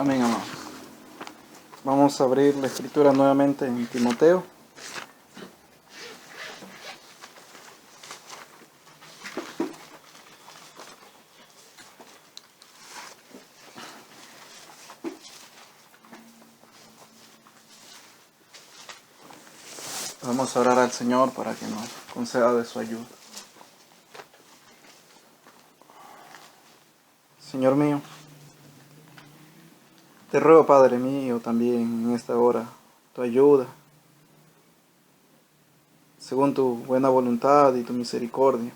Amén, amados. Vamos a abrir la escritura nuevamente en Timoteo. Vamos a orar al Señor para que nos conceda de su ayuda. Señor mío, te ruego, Padre mío, también en esta hora, tu ayuda, según tu buena voluntad y tu misericordia.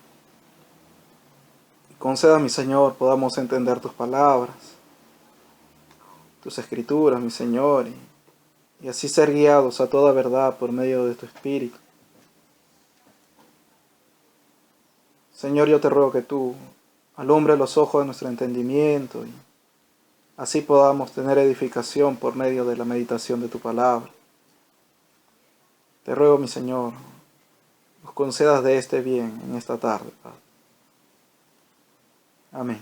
Conceda, mi Señor, podamos entender tus palabras, tus escrituras, mi Señor, y así ser guiados a toda verdad por medio de tu Espíritu. Señor, yo te ruego que tú alumbres los ojos de nuestro entendimiento y así podamos tener edificación por medio de la meditación de tu palabra. Te ruego, mi Señor, nos concedas de este bien en esta tarde, Padre. Amén.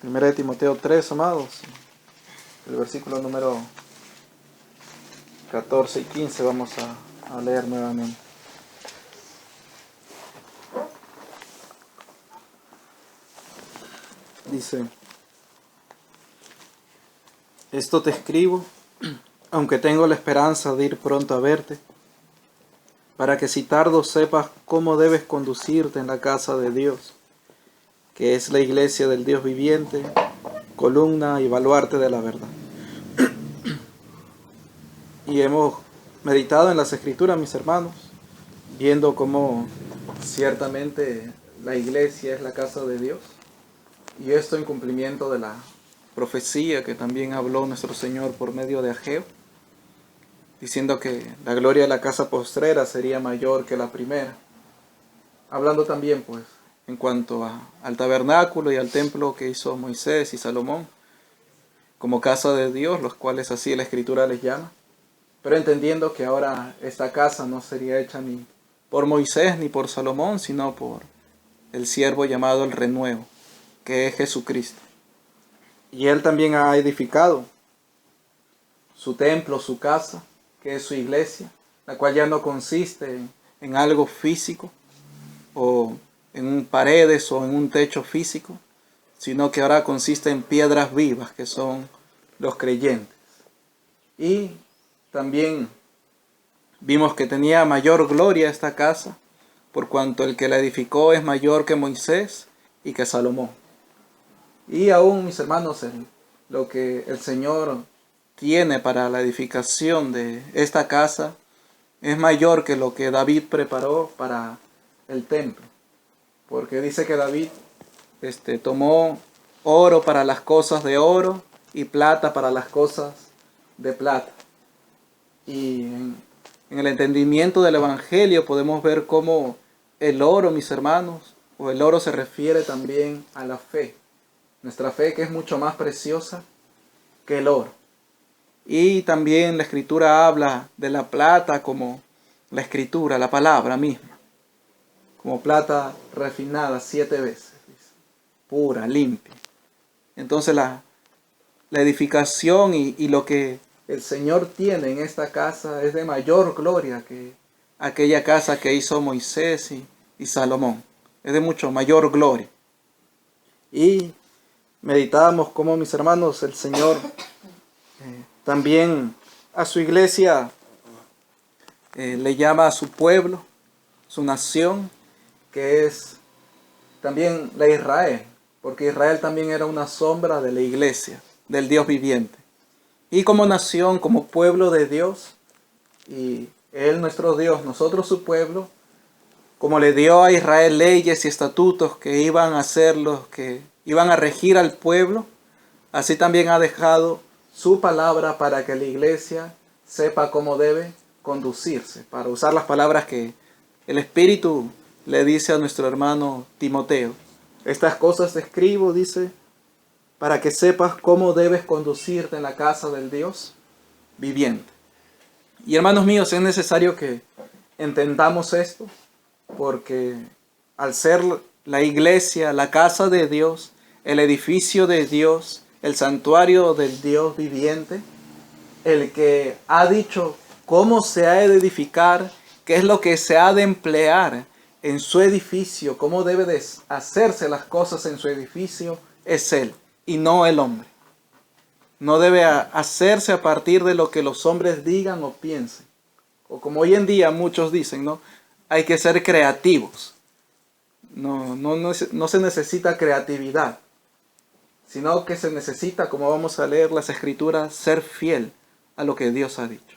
En 1 Timoteo 3, amados, el versículo número 14 y 15 vamos a leer nuevamente. Dice: esto te escribo, aunque tengo la esperanza de ir pronto a verte, para que si tardo sepas cómo debes conducirte en la casa de Dios, que es la iglesia del Dios viviente, columna y baluarte de la verdad. Y hemos meditado en las Escrituras, mis hermanos, viendo cómo ciertamente la iglesia es la casa de Dios, y esto en cumplimiento de la profecía que también habló nuestro Señor por medio de Ageo, diciendo que la gloria de la casa postrera sería mayor que la primera. Hablando también, pues, en cuanto al tabernáculo y al templo que hizo Moisés y Salomón, como casa de Dios, los cuales así la Escritura les llama. Pero entendiendo que ahora esta casa no sería hecha ni por Moisés ni por Salomón, sino por el siervo llamado el renuevo, que es Jesucristo. Y Él también ha edificado su templo, su casa, que es su iglesia, la cual ya no consiste en algo físico, o en paredes o en un techo físico, sino que ahora consiste en piedras vivas, que son los creyentes. Y también vimos que tenía mayor gloria esta casa, por cuanto el que la edificó es mayor que Moisés y que Salomón. Y aún, mis hermanos, lo que el Señor tiene para la edificación de esta casa es mayor que lo que David preparó para el templo. Porque dice que David tomó oro para las cosas de oro y plata para las cosas de plata. Y en el entendimiento del Evangelio podemos ver cómo el oro, mis hermanos, o el oro se refiere también a la fe. Nuestra fe, que es mucho más preciosa que el oro. Y también la Escritura habla de la plata como la Escritura, la palabra misma, como plata refinada 7 veces, dice, pura, limpia. Entonces la edificación y lo que el Señor tiene en esta casa es de mayor gloria que aquella casa que hizo Moisés y Salomón. Es de mucho mayor gloria. Y meditábamos cómo, mis hermanos, el Señor también a su iglesia le llama a su pueblo, su nación, que es también la Israel, porque Israel también era una sombra de la iglesia, del Dios viviente. Y como nación, como pueblo de Dios, y Él nuestro Dios, nosotros su pueblo, como le dio a Israel leyes y estatutos que iban a ser los que iban a regir al pueblo, así también ha dejado su palabra para que la iglesia sepa cómo debe conducirse, para usar las palabras que el Espíritu le dice a nuestro hermano Timoteo. Estas cosas te escribo, dice, para que sepas cómo debes conducirte en la casa del Dios viviente. Y hermanos míos, es necesario que entendamos esto, porque al ser la iglesia, la casa de Dios, el edificio de Dios, el santuario del Dios viviente, el que ha dicho cómo se ha de edificar, qué es lo que se ha de emplear en su edificio, cómo debe de hacerse las cosas en su edificio, es Él y no el hombre. No debe hacerse a partir de lo que los hombres digan o piensen. O como hoy en día muchos dicen, ¿no? Hay que ser creativos. No se necesita creatividad, sino que se necesita, como vamos a leer las Escrituras, ser fiel a lo que Dios ha dicho.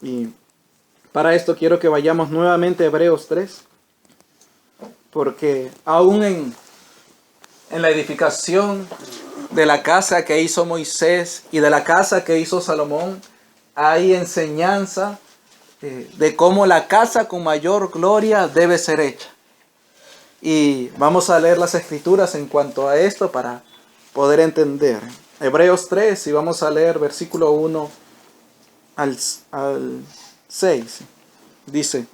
Y para esto quiero que vayamos nuevamente a Hebreos 3, porque aún en la edificación de la casa que hizo Moisés y de la casa que hizo Salomón, hay enseñanza de cómo la casa con mayor gloria debe ser hecha. Y vamos a leer las Escrituras en cuanto a esto para poder entender. Hebreos 3, y vamos a leer versículo 1 al 6. Dice: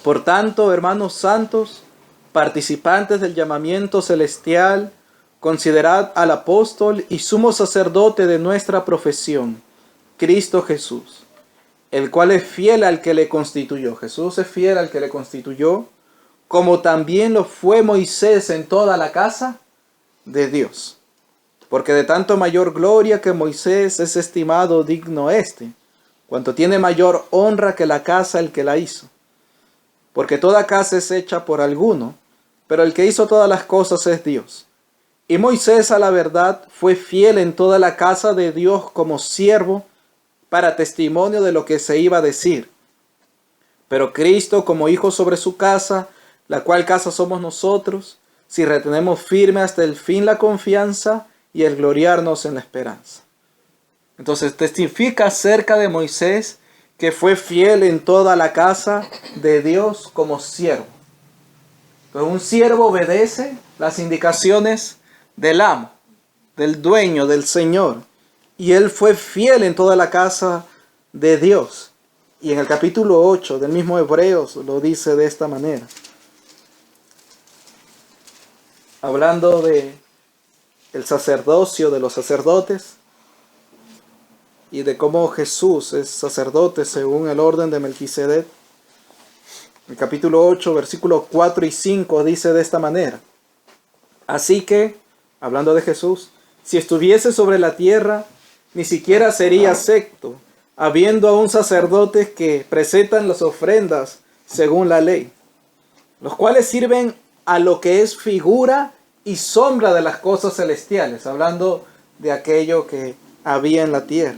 Por tanto, hermanos santos, participantes del llamamiento celestial, considerad al apóstol y sumo sacerdote de nuestra profesión, Cristo Jesús, el cual es fiel al que le constituyó. Jesús es fiel al que le constituyó, como también lo fue Moisés en toda la casa de Dios. Porque de tanto mayor gloria que Moisés es estimado digno cuanto tiene mayor honra que la casa el que la hizo. Porque toda casa es hecha por alguno, pero el que hizo todas las cosas es Dios. Y Moisés, a la verdad, fue fiel en toda la casa de Dios como siervo, para testimonio de lo que se iba a decir. Pero Cristo como hijo sobre su casa, la cual casa somos nosotros, si retenemos firme hasta el fin la confianza y el gloriarnos en la esperanza. Entonces testifica acerca de Moisés que fue fiel en toda la casa de Dios como siervo. Pero un siervo obedece las indicaciones del amo, del dueño, del Señor. Y él fue fiel en toda la casa de Dios. Y en el capítulo 8 del mismo Hebreos lo dice de esta manera. Hablando de el sacerdocio de los sacerdotes y de cómo Jesús es sacerdote según el orden de Melquisedec. El capítulo 8, versículos 4 y 5 dice de esta manera: Así que, hablando de Jesús, si estuviese sobre la tierra, ni siquiera sería acepto, habiendo aún sacerdotes que presentan las ofrendas según la ley, los cuales sirven a lo que es figura y sombra de las cosas celestiales, hablando de aquello que había en la tierra.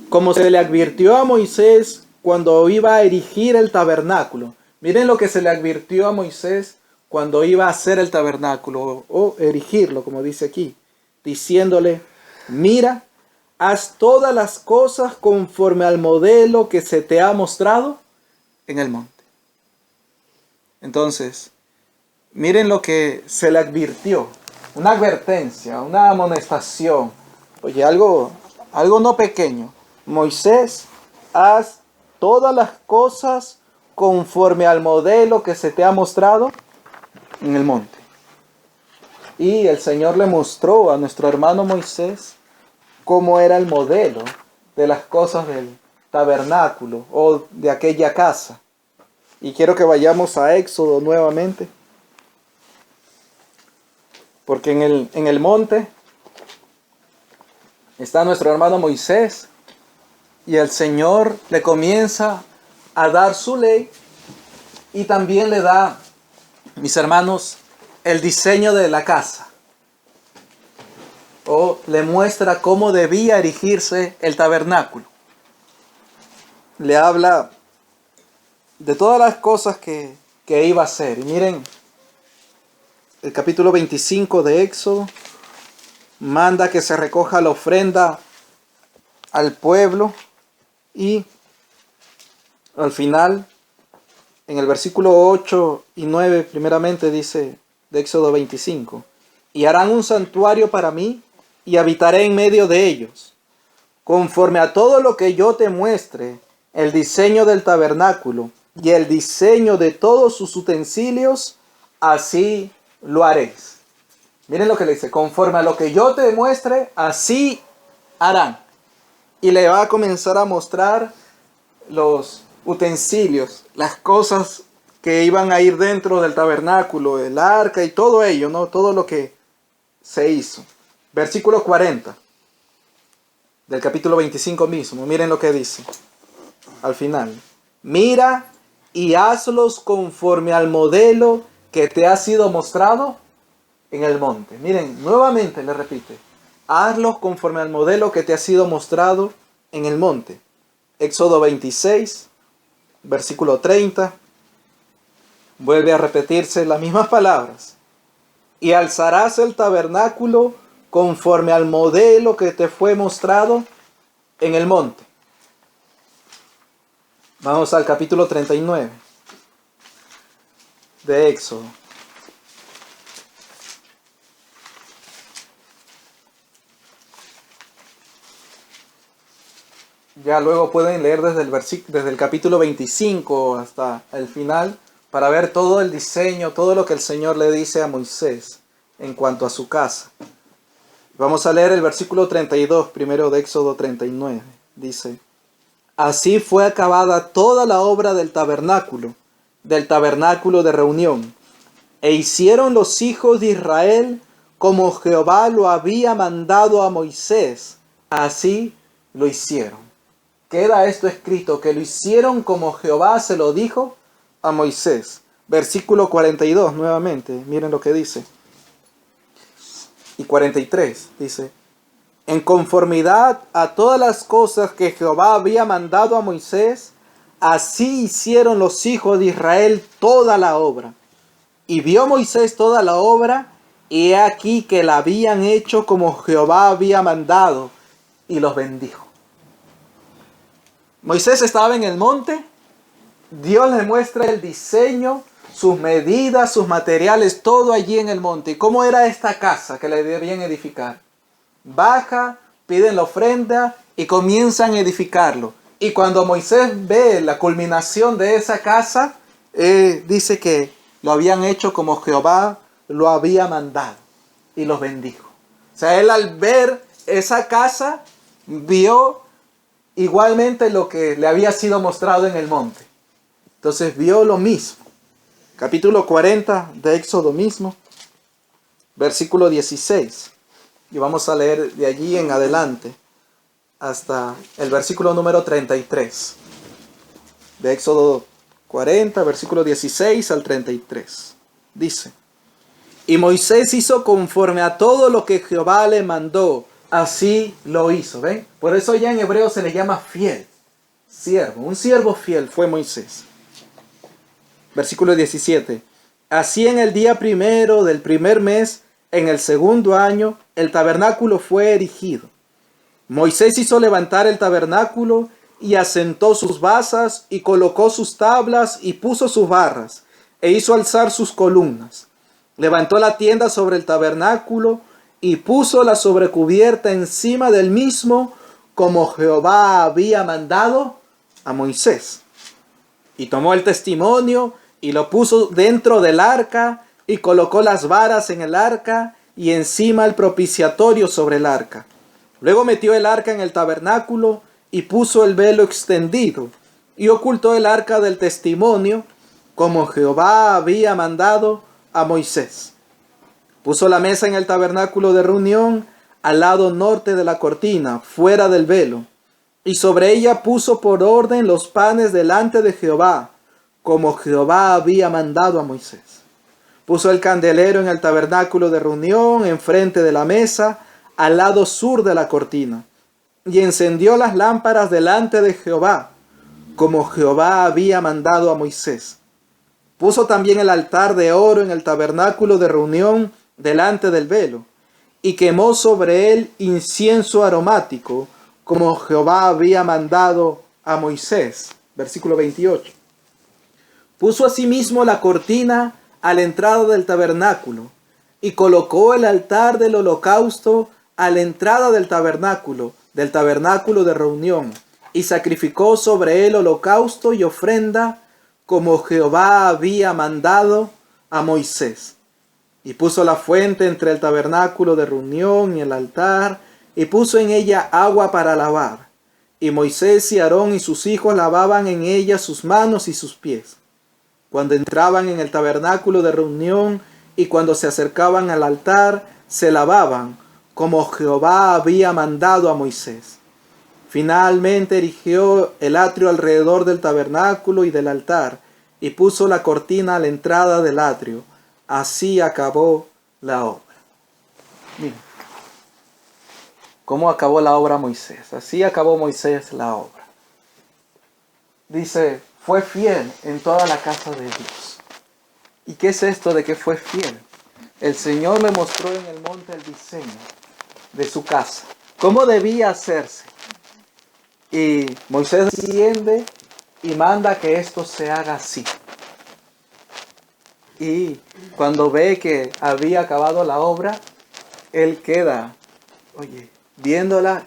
Como se le advirtió a Moisés cuando iba a erigir el tabernáculo. Miren lo que se le advirtió a Moisés cuando iba a hacer el tabernáculo, o erigirlo, como dice aquí, diciéndole: mira, haz todas las cosas conforme al modelo que se te ha mostrado en el monte. Entonces, miren lo que se le advirtió. Una advertencia, una amonestación. Oye, algo no pequeño. Moisés, haz todas las cosas conforme al modelo que se te ha mostrado en el monte. Y el Señor le mostró a nuestro hermano Moisés cómo era el modelo de las cosas del tabernáculo o de aquella casa. Y quiero que vayamos a Éxodo nuevamente. Porque en el monte está nuestro hermano Moisés y el Señor le comienza a dar su ley y también le da, mis hermanos, el diseño de la casa. O le muestra cómo debía erigirse el tabernáculo. Le habla de todas las cosas que iba a hacer. Y miren, el capítulo 25 de Éxodo manda que se recoja la ofrenda al pueblo y al final, en el versículo 8 y 9 primeramente dice de Éxodo 25: y harán un santuario para mí y habitaré en medio de ellos, conforme a todo lo que yo te muestre, el diseño del tabernáculo y el diseño de todos sus utensilios, así lo haréis. Miren lo que le dice, conforme a lo que yo te muestre, así harán. Y le va a comenzar a mostrar los utensilios, las cosas que iban a ir dentro del tabernáculo, el arca y todo ello, ¿no? Todo lo que se hizo. Versículo 40 del capítulo 25 mismo. Miren lo que dice al final. Mira y hazlos conforme al modelo que te ha sido mostrado en el monte. Miren, nuevamente le repite. Hazlos conforme al modelo que te ha sido mostrado en el monte. Éxodo 26, versículo 30. Vuelve a repetirse las mismas palabras. Y alzarás el tabernáculo conforme al modelo que te fue mostrado en el monte. Vamos al capítulo 39 de Éxodo. Ya luego pueden leer desde el capítulo 25 hasta el final para ver todo el diseño, todo lo que el Señor le dice a Moisés en cuanto a su casa. Vamos a leer el versículo 32 primero de Éxodo 39. Dice: Así fue acabada toda la obra del tabernáculo de reunión, e hicieron los hijos de Israel como Jehová lo había mandado a Moisés, así lo hicieron. Queda esto escrito, que lo hicieron como Jehová se lo dijo a Moisés. Versículo 42 nuevamente, miren lo que dice. Y 43 dice: En conformidad a todas las cosas que Jehová había mandado a Moisés, así hicieron los hijos de Israel toda la obra. Y vio Moisés toda la obra, y he aquí que la habían hecho como Jehová había mandado, y los bendijo. Moisés estaba en el monte, Dios le muestra el diseño, sus medidas, sus materiales, todo allí en el monte. ¿Y cómo era esta casa que le debían edificar? Baja, piden la ofrenda y comienzan a edificarlo. Y cuando Moisés ve la culminación de esa casa, dice que lo habían hecho como Jehová lo había mandado, y los bendijo. O sea, él al ver esa casa, vio igualmente lo que le había sido mostrado en el monte. Entonces vio lo mismo. Capítulo 40 de Éxodo mismo, versículo 16. Y vamos a leer de allí en adelante hasta el versículo número 33. De Éxodo 40, versículo 16 al 33. Dice: Y Moisés hizo conforme a todo lo que Jehová le mandó, así lo hizo. ¿Ven? Por eso ya en hebreo se le llama fiel. Siervo. Un siervo fiel fue Moisés. Versículo 17. Así en el día primero del primer mes, en el segundo año, el tabernáculo fue erigido. Moisés hizo levantar el tabernáculo y asentó sus basas y colocó sus tablas y puso sus barras e hizo alzar sus columnas. Levantó la tienda sobre el tabernáculo y puso la sobrecubierta encima del mismo, como Jehová había mandado a Moisés. Y tomó el testimonio y lo puso dentro del arca y colocó las varas en el arca y encima el propiciatorio sobre el arca. Luego metió el arca en el tabernáculo y puso el velo extendido y ocultó el arca del testimonio, como Jehová había mandado a Moisés. Puso la mesa en el tabernáculo de reunión al lado norte de la cortina, fuera del velo, y sobre ella puso por orden los panes delante de Jehová, como Jehová había mandado a Moisés. Puso el candelero en el tabernáculo de reunión, enfrente de la mesa, al lado sur de la cortina, y encendió las lámparas delante de Jehová, como Jehová había mandado a Moisés. Puso también el altar de oro en el tabernáculo de reunión delante del velo, y quemó sobre él incienso aromático, como Jehová había mandado a Moisés. Versículo 28. Puso asimismo la cortina a la entrada del tabernáculo, y colocó el altar del holocausto a la entrada del tabernáculo de reunión, y sacrificó sobre él holocausto y ofrenda, como Jehová había mandado a Moisés. Y puso la fuente entre el tabernáculo de reunión y el altar, y puso en ella agua para lavar. Y Moisés y Aarón y sus hijos lavaban en ella sus manos y sus pies, cuando entraban en el tabernáculo de reunión, y cuando se acercaban al altar, se lavaban, como Jehová había mandado a Moisés. Finalmente erigió el atrio alrededor del tabernáculo y del altar, y puso la cortina a la entrada del atrio. Así acabó la obra. Miren, ¿cómo acabó la obra Moisés? Así acabó Moisés la obra. Dice, fue fiel en toda la casa de Dios. ¿Y qué es esto de que fue fiel? El Señor le mostró en el monte el diseño de su casa, cómo debía hacerse. Y Moisés desciende y manda que esto se haga así. Y cuando ve que había acabado la obra, él queda, viéndola,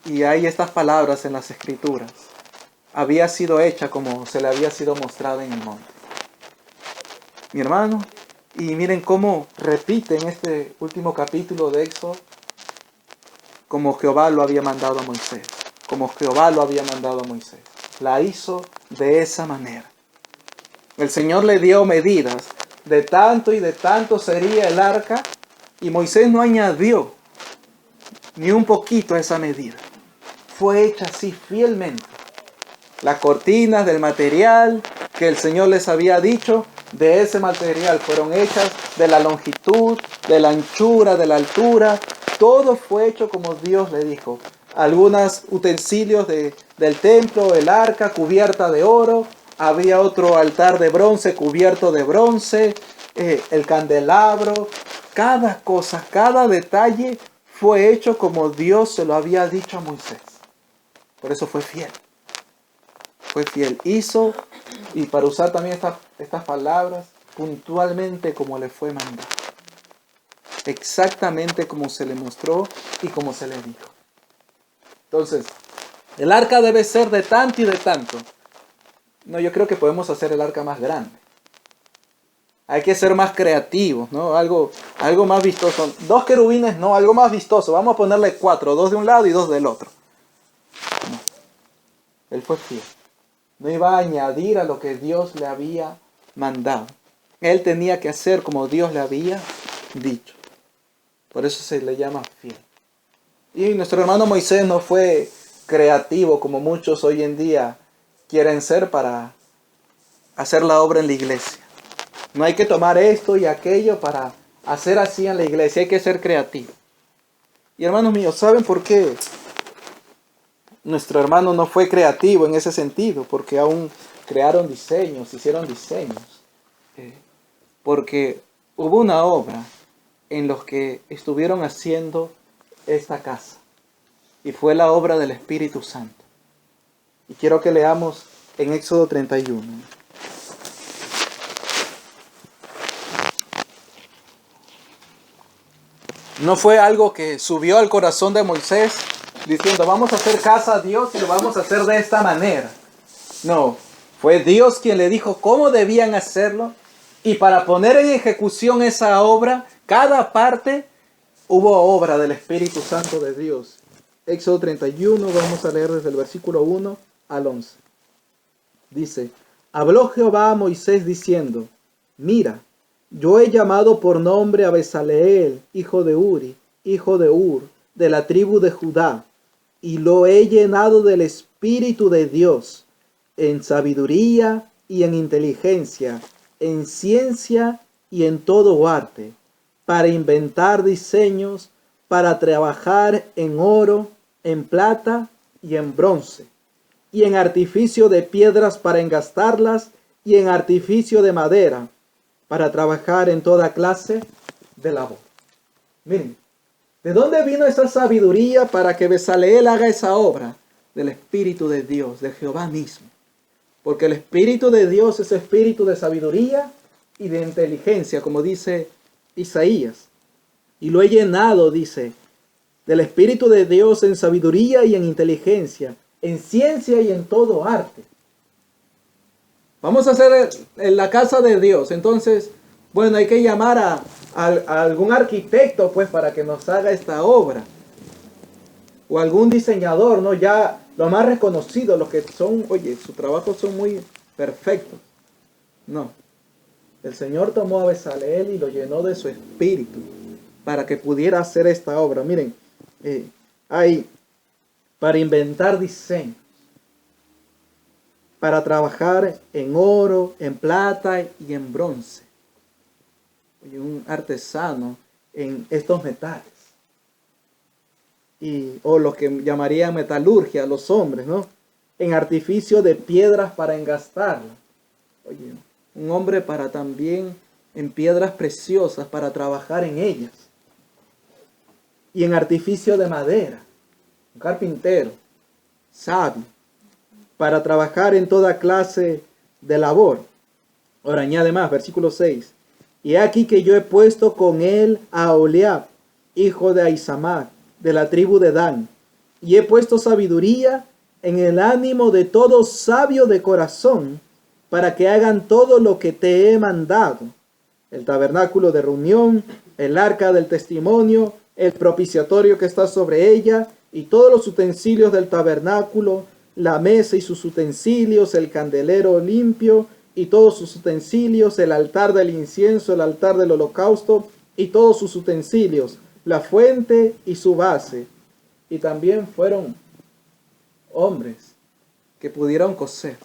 y hay estas palabras en las Escrituras. Había sido hecha como se le había sido mostrada en el monte. Mi hermano, y miren cómo repite en este último capítulo de Éxodo, como Jehová lo había mandado a Moisés. Como Jehová lo había mandado a Moisés. La hizo de esa manera. El Señor le dio medidas. De tanto y de tanto sería el arca. Y Moisés no añadió ni un poquito a esa medida. Fue hecha así fielmente. Las cortinas del material que el Señor les había dicho, de ese material fueron hechas, de la longitud, de la anchura, de la altura. Todo fue hecho como Dios le dijo. Algunos utensilios del templo, el arca cubierta de oro. Había otro altar de bronce cubierto de bronce. El candelabro. Cada cosa, cada detalle fue hecho como Dios se lo había dicho a Moisés. Por eso fue fiel. Fue fiel. Hizo, y para usar también estas palabras, puntualmente como le fue mandado. Exactamente como se le mostró y como se le dijo. Entonces, el arca debe ser de tanto y de tanto. No, yo creo que podemos hacer el arca más grande. Hay que ser más creativos, ¿no? Algo más vistoso. 2 querubines, no, algo más vistoso. Vamos a ponerle 4, 2 de un lado y 2 del otro. No. Él fue fiel. No iba a añadir a lo que Dios le había mandado. Él tenía que hacer como Dios le había dicho. Por eso se le llama fiel. Y nuestro hermano Moisés no fue creativo como muchos hoy en día quieren ser para hacer la obra en la iglesia. No hay que tomar esto y aquello para hacer así en la iglesia. Hay que ser creativo. Y hermanos míos, ¿saben por qué nuestro hermano no fue creativo en ese sentido? Porque aún crearon diseños, hicieron diseños. Porque hubo una obra en los que estuvieron haciendo esta casa. Y fue la obra del Espíritu Santo. Y quiero que leamos en Éxodo 31. No fue algo que subió al corazón de Moisés diciendo, vamos a hacer casa a Dios y lo vamos a hacer de esta manera. No, fue Dios quien le dijo cómo debían hacerlo. Y para poner en ejecución esa obra, cada parte, hubo obra del Espíritu Santo de Dios. Éxodo 31, vamos a leer desde el versículo 1 al 11. Dice, habló Jehová a Moisés diciendo, mira, yo he llamado por nombre a Bezaleel, hijo de Uri, hijo de Hur, de la tribu de Judá, y lo he llenado del Espíritu de Dios, en sabiduría y en inteligencia, en ciencia y en todo arte, para inventar diseños, para trabajar en oro, en plata y en bronce, y en artificio de piedras para engastarlas, y en artificio de madera, para trabajar en toda clase de labor. Miren, ¿de dónde vino esa sabiduría para que Bezaleel haga esa obra? Del Espíritu de Dios, de Jehová mismo. Porque el Espíritu de Dios es espíritu de sabiduría y de inteligencia, como dice Isaías. Y lo he llenado, dice, del Espíritu de Dios en sabiduría y en inteligencia, en ciencia y en todo arte. Vamos a hacer en la casa de Dios. Entonces, bueno, hay que llamar a algún arquitecto pues para que nos haga esta obra. O algún diseñador, ¿no? Ya los más reconocidos, los que son, oye, sus trabajos son muy perfectos. No. El Señor tomó a Bezaleel y lo llenó de su espíritu para que pudiera hacer esta obra. Miren, hay para inventar diseños, para trabajar en oro, en plata y en bronce. Oye, un artesano en estos metales. O lo que llamarían metalurgia los hombres, ¿no? En artificio de piedras para engastarla. Oye, un hombre para también en piedras preciosas para trabajar en ellas. Y en artificio de madera, un carpintero, sabio, para trabajar en toda clase de labor. Ahora añade más, versículo 6. Y aquí que yo he puesto con él a Oholiab, hijo de Ahisamach, de la tribu de Dan, y he puesto sabiduría en el ánimo de todo sabio de corazón, para que hagan todo lo que te he mandado: el tabernáculo de reunión, el arca del testimonio, el propiciatorio que está sobre ella, y todos los utensilios del tabernáculo, la mesa y sus utensilios, el candelero limpio y todos sus utensilios, el altar del incienso, el altar del holocausto y todos sus utensilios, la fuente y su base. Y también fueron hombres que pudieron coser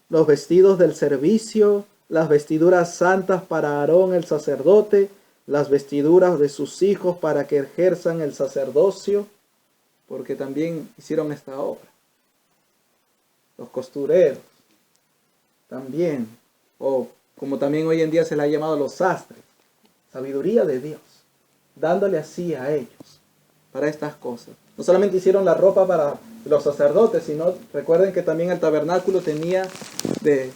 los vestidos del servicio, las vestiduras santas para Aarón el sacerdote, las vestiduras de sus hijos para que ejerzan el sacerdocio, porque también hicieron esta obra. Los costureros también, o como también hoy en día se le ha llamado los sastres. Sabiduría de Dios, dándole así a ellos para estas cosas. No solamente hicieron la ropa para los sacerdotes, sino recuerden que también el tabernáculo tenía de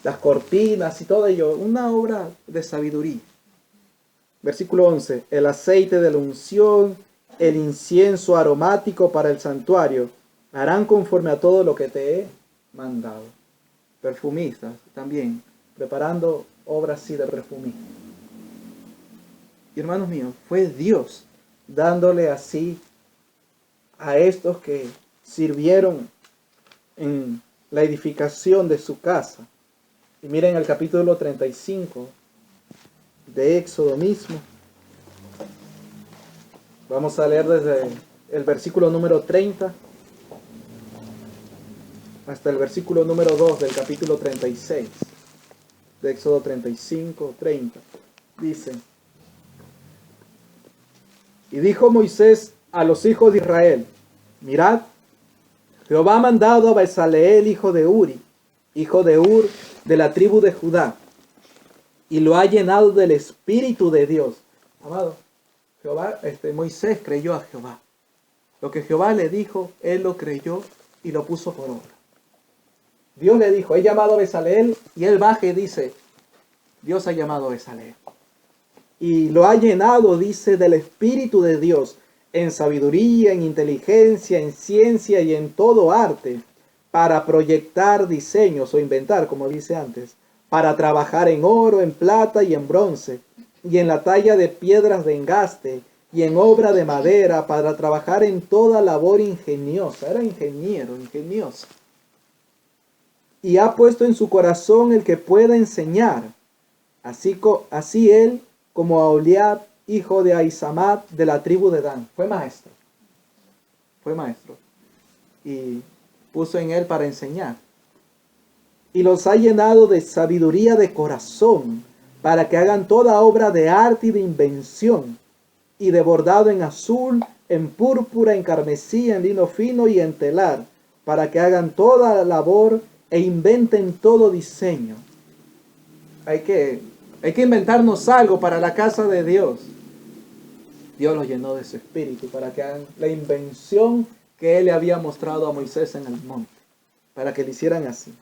las cortinas y todo ello, una obra de sabiduría. Versículo 11, el aceite de la unción, el incienso aromático para el santuario, harán conforme a todo lo que te he mandado. Perfumistas también, preparando obras así de perfumistas. Y hermanos míos, fue Dios dándole así a estos que sirvieron en la edificación de su casa. Y miren el capítulo 35 de Éxodo mismo. Vamos a leer desde el versículo número 30 hasta el versículo número 2 del capítulo 36 de Éxodo 35, 30. Dice: y dijo Moisés a los hijos de Israel: mirad, Jehová ha mandado a Bezaleel, hijo de Uri, hijo de Ur, de la tribu de Judá, y lo ha llenado del Espíritu de Dios. Amado, Moisés creyó a Jehová. Lo que Jehová le dijo, él lo creyó y lo puso por obra. Dios le dijo: he llamado a Bezaleel, y él baja y dice: Dios ha llamado a Bezaleel. Y lo ha llenado, dice, del Espíritu de Dios, en sabiduría, en inteligencia, en ciencia y en todo arte, para proyectar diseños o inventar, como dice antes, para trabajar en oro, en plata y en bronce, y en la talla de piedras de engaste, y en obra de madera, para trabajar en toda labor ingeniosa. Era ingeniero, ingenioso. Y ha puesto en su corazón el que pueda enseñar, así él como a Oholiab, hijo de Ahisamach, de la tribu de Dan. Fue maestro. Y puso en él para enseñar. Y los ha llenado de sabiduría de corazón, para que hagan toda obra de arte y de invención, y de bordado en azul, en púrpura, en carmesí, en lino fino y en telar, para que hagan toda labor e inventen todo diseño. Hay que inventarnos algo para la casa de Dios. Dios los llenó de su espíritu para que hagan la invención que él le había mostrado a Moisés en el monte, para que le hicieran así.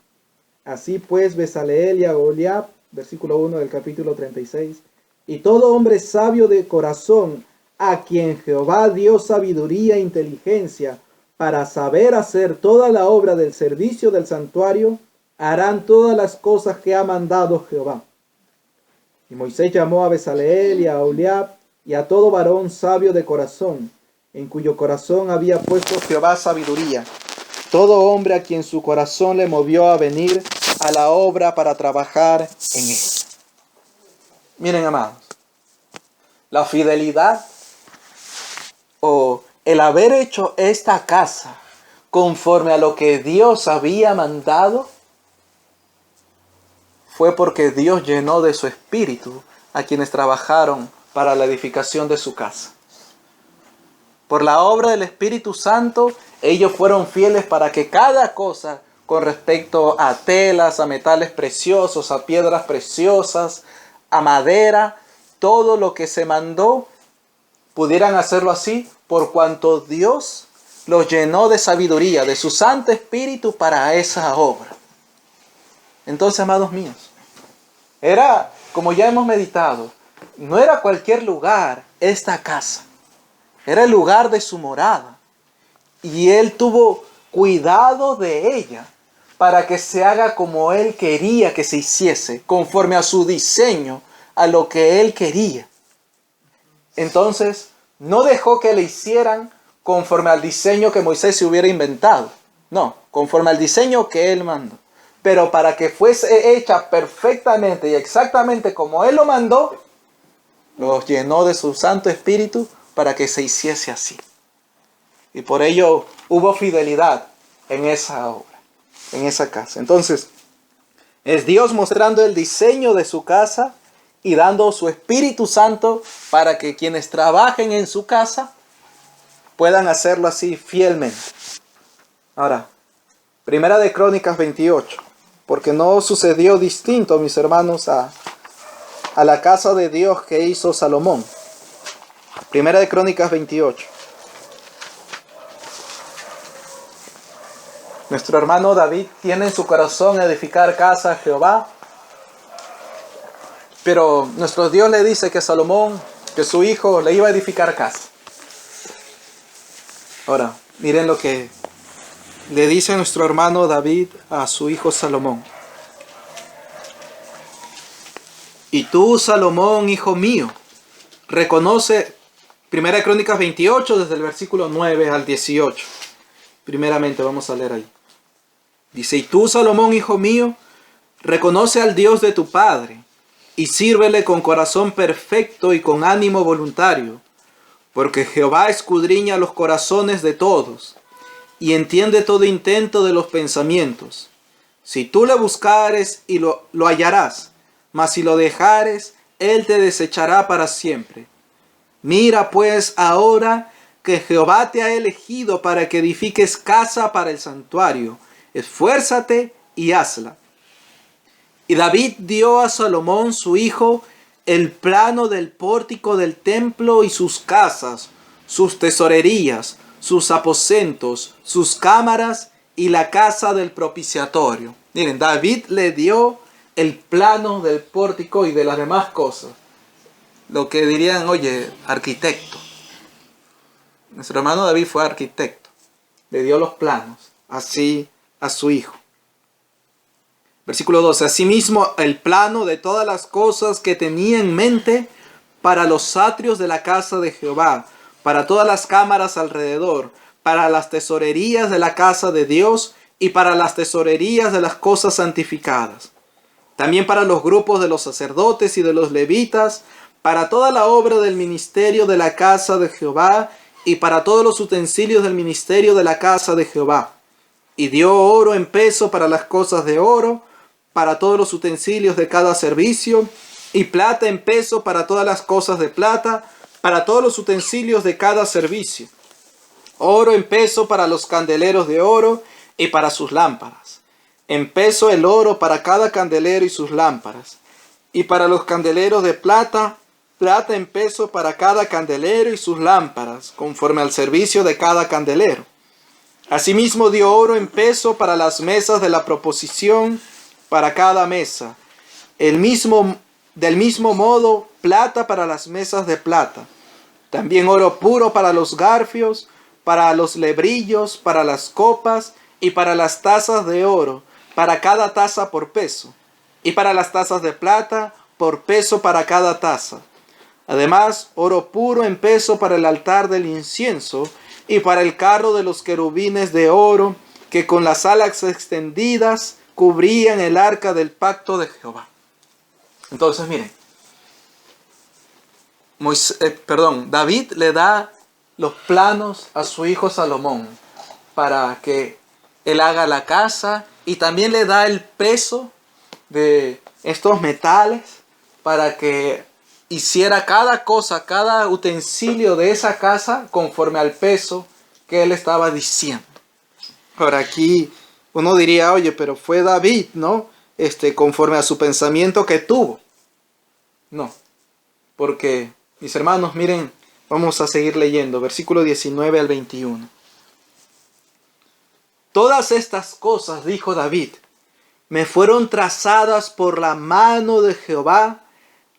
Así pues, Bezaleel y Oholiab, versículo 1 del capítulo 36, y todo hombre sabio de corazón, a quien Jehová dio sabiduría e inteligencia para saber hacer toda la obra del servicio del santuario, harán todas las cosas que ha mandado Jehová. Y Moisés llamó a Bezaleel y a Aholiab y a todo varón sabio de corazón, en cuyo corazón había puesto Jehová sabiduría, todo hombre a quien su corazón le movió a venir a la obra para trabajar en él. Miren, amados, la fidelidad o el haber hecho esta casa conforme a lo que Dios había mandado fue porque Dios llenó de su espíritu a quienes trabajaron para la edificación de su casa. Por la obra del Espíritu Santo, ellos fueron fieles para que cada cosa con respecto a telas, a metales preciosos, a piedras preciosas, a madera, todo lo que se mandó, pudieran hacerlo así por cuanto Dios los llenó de sabiduría, de su Santo Espíritu para esa obra. Entonces, amados míos, era, como ya hemos meditado, no era cualquier lugar esta casa. Era el lugar de su morada. Y Él tuvo cuidado de ella para que se haga como Él quería que se hiciese, conforme a su diseño, a lo que Él quería. Entonces, no dejó que le hicieran conforme al diseño que Moisés se hubiera inventado. No, conforme al diseño que Él mandó. Pero para que fuese hecha perfectamente y exactamente como Él lo mandó, los llenó de su Santo Espíritu para que se hiciese así. Y por ello hubo fidelidad en esa obra, en esa casa. Entonces, es Dios mostrando el diseño de su casa y dando su Espíritu Santo para que quienes trabajen en su casa puedan hacerlo así fielmente. Ahora, Primera de Crónicas 28, porque no sucedió distinto, mis hermanos, a la casa de Dios que hizo Salomón. Primera de Crónicas 28. Nuestro hermano David tiene en su corazón edificar casa a Jehová, pero nuestro Dios le dice que Salomón, que su hijo, le iba a edificar casa. Ahora, miren lo que le dice nuestro hermano David a su hijo Salomón. Y tú, Salomón, hijo mío, reconoce, Primera de Crónicas 28, desde el versículo 9 al 18. Primeramente vamos a leer ahí. Dice, y tú, Salomón, hijo mío, reconoce al Dios de tu padre, y sírvele con corazón perfecto y con ánimo voluntario, porque Jehová escudriña los corazones de todos, y entiende todo intento de los pensamientos. Si tú le buscares y lo hallarás, mas si lo dejares, él te desechará para siempre. Mira pues ahora que Jehová te ha elegido para que edifiques casa para el santuario. Esfuérzate y hazla. Y David dio a Salomón su hijo el plano del pórtico del templo y sus casas, sus tesorerías, sus aposentos, sus cámaras y la casa del propiciatorio. Miren, David le dio el plano del pórtico y de las demás cosas. Lo que dirían, oye, arquitecto. Nuestro hermano David fue arquitecto. Le dio los planos así a su hijo. Versículo 12. Asimismo, el plano de todas las cosas que tenía en mente para los atrios de la casa de Jehová, para todas las cámaras alrededor, para las tesorerías de la casa de Dios y para las tesorerías de las cosas santificadas. También para los grupos de los sacerdotes y de los levitas, para toda la obra del ministerio de la casa de Jehová y para todos los utensilios del ministerio de la casa de Jehová. Y dio oro en peso para las cosas de oro, para todos los utensilios de cada servicio, y plata en peso para todas las cosas de plata, para todos los utensilios de cada servicio. Oro en peso para los candeleros de oro y para sus lámparas. En peso el oro para cada candelero y sus lámparas. Y para los candeleros de plata, plata en peso para cada candelero y sus lámparas, conforme al servicio de cada candelero. Asimismo dio oro en peso para las mesas de la proposición, para cada mesa. Del mismo modo, plata para las mesas de plata. También oro puro para los garfios, para los lebrillos, para las copas y para las tazas de oro, para cada taza por peso, y para las tazas de plata por peso para cada taza. Además, oro puro en peso para el altar del incienso y para el carro de los querubines de oro que con las alas extendidas cubrían el arca del pacto de Jehová. Entonces, miren, David le da los planos a su hijo Salomón para que él haga la casa, y también le da el peso de estos metales para que hiciera cada cosa, cada utensilio de esa casa conforme al peso que él estaba diciendo. Ahora aquí uno diría, oye, pero fue David, ¿no? Conforme a su pensamiento que tuvo. No, porque, mis hermanos, miren, vamos a seguir leyendo, versículo 19 al 21. Todas estas cosas, dijo David, me fueron trazadas por la mano de Jehová,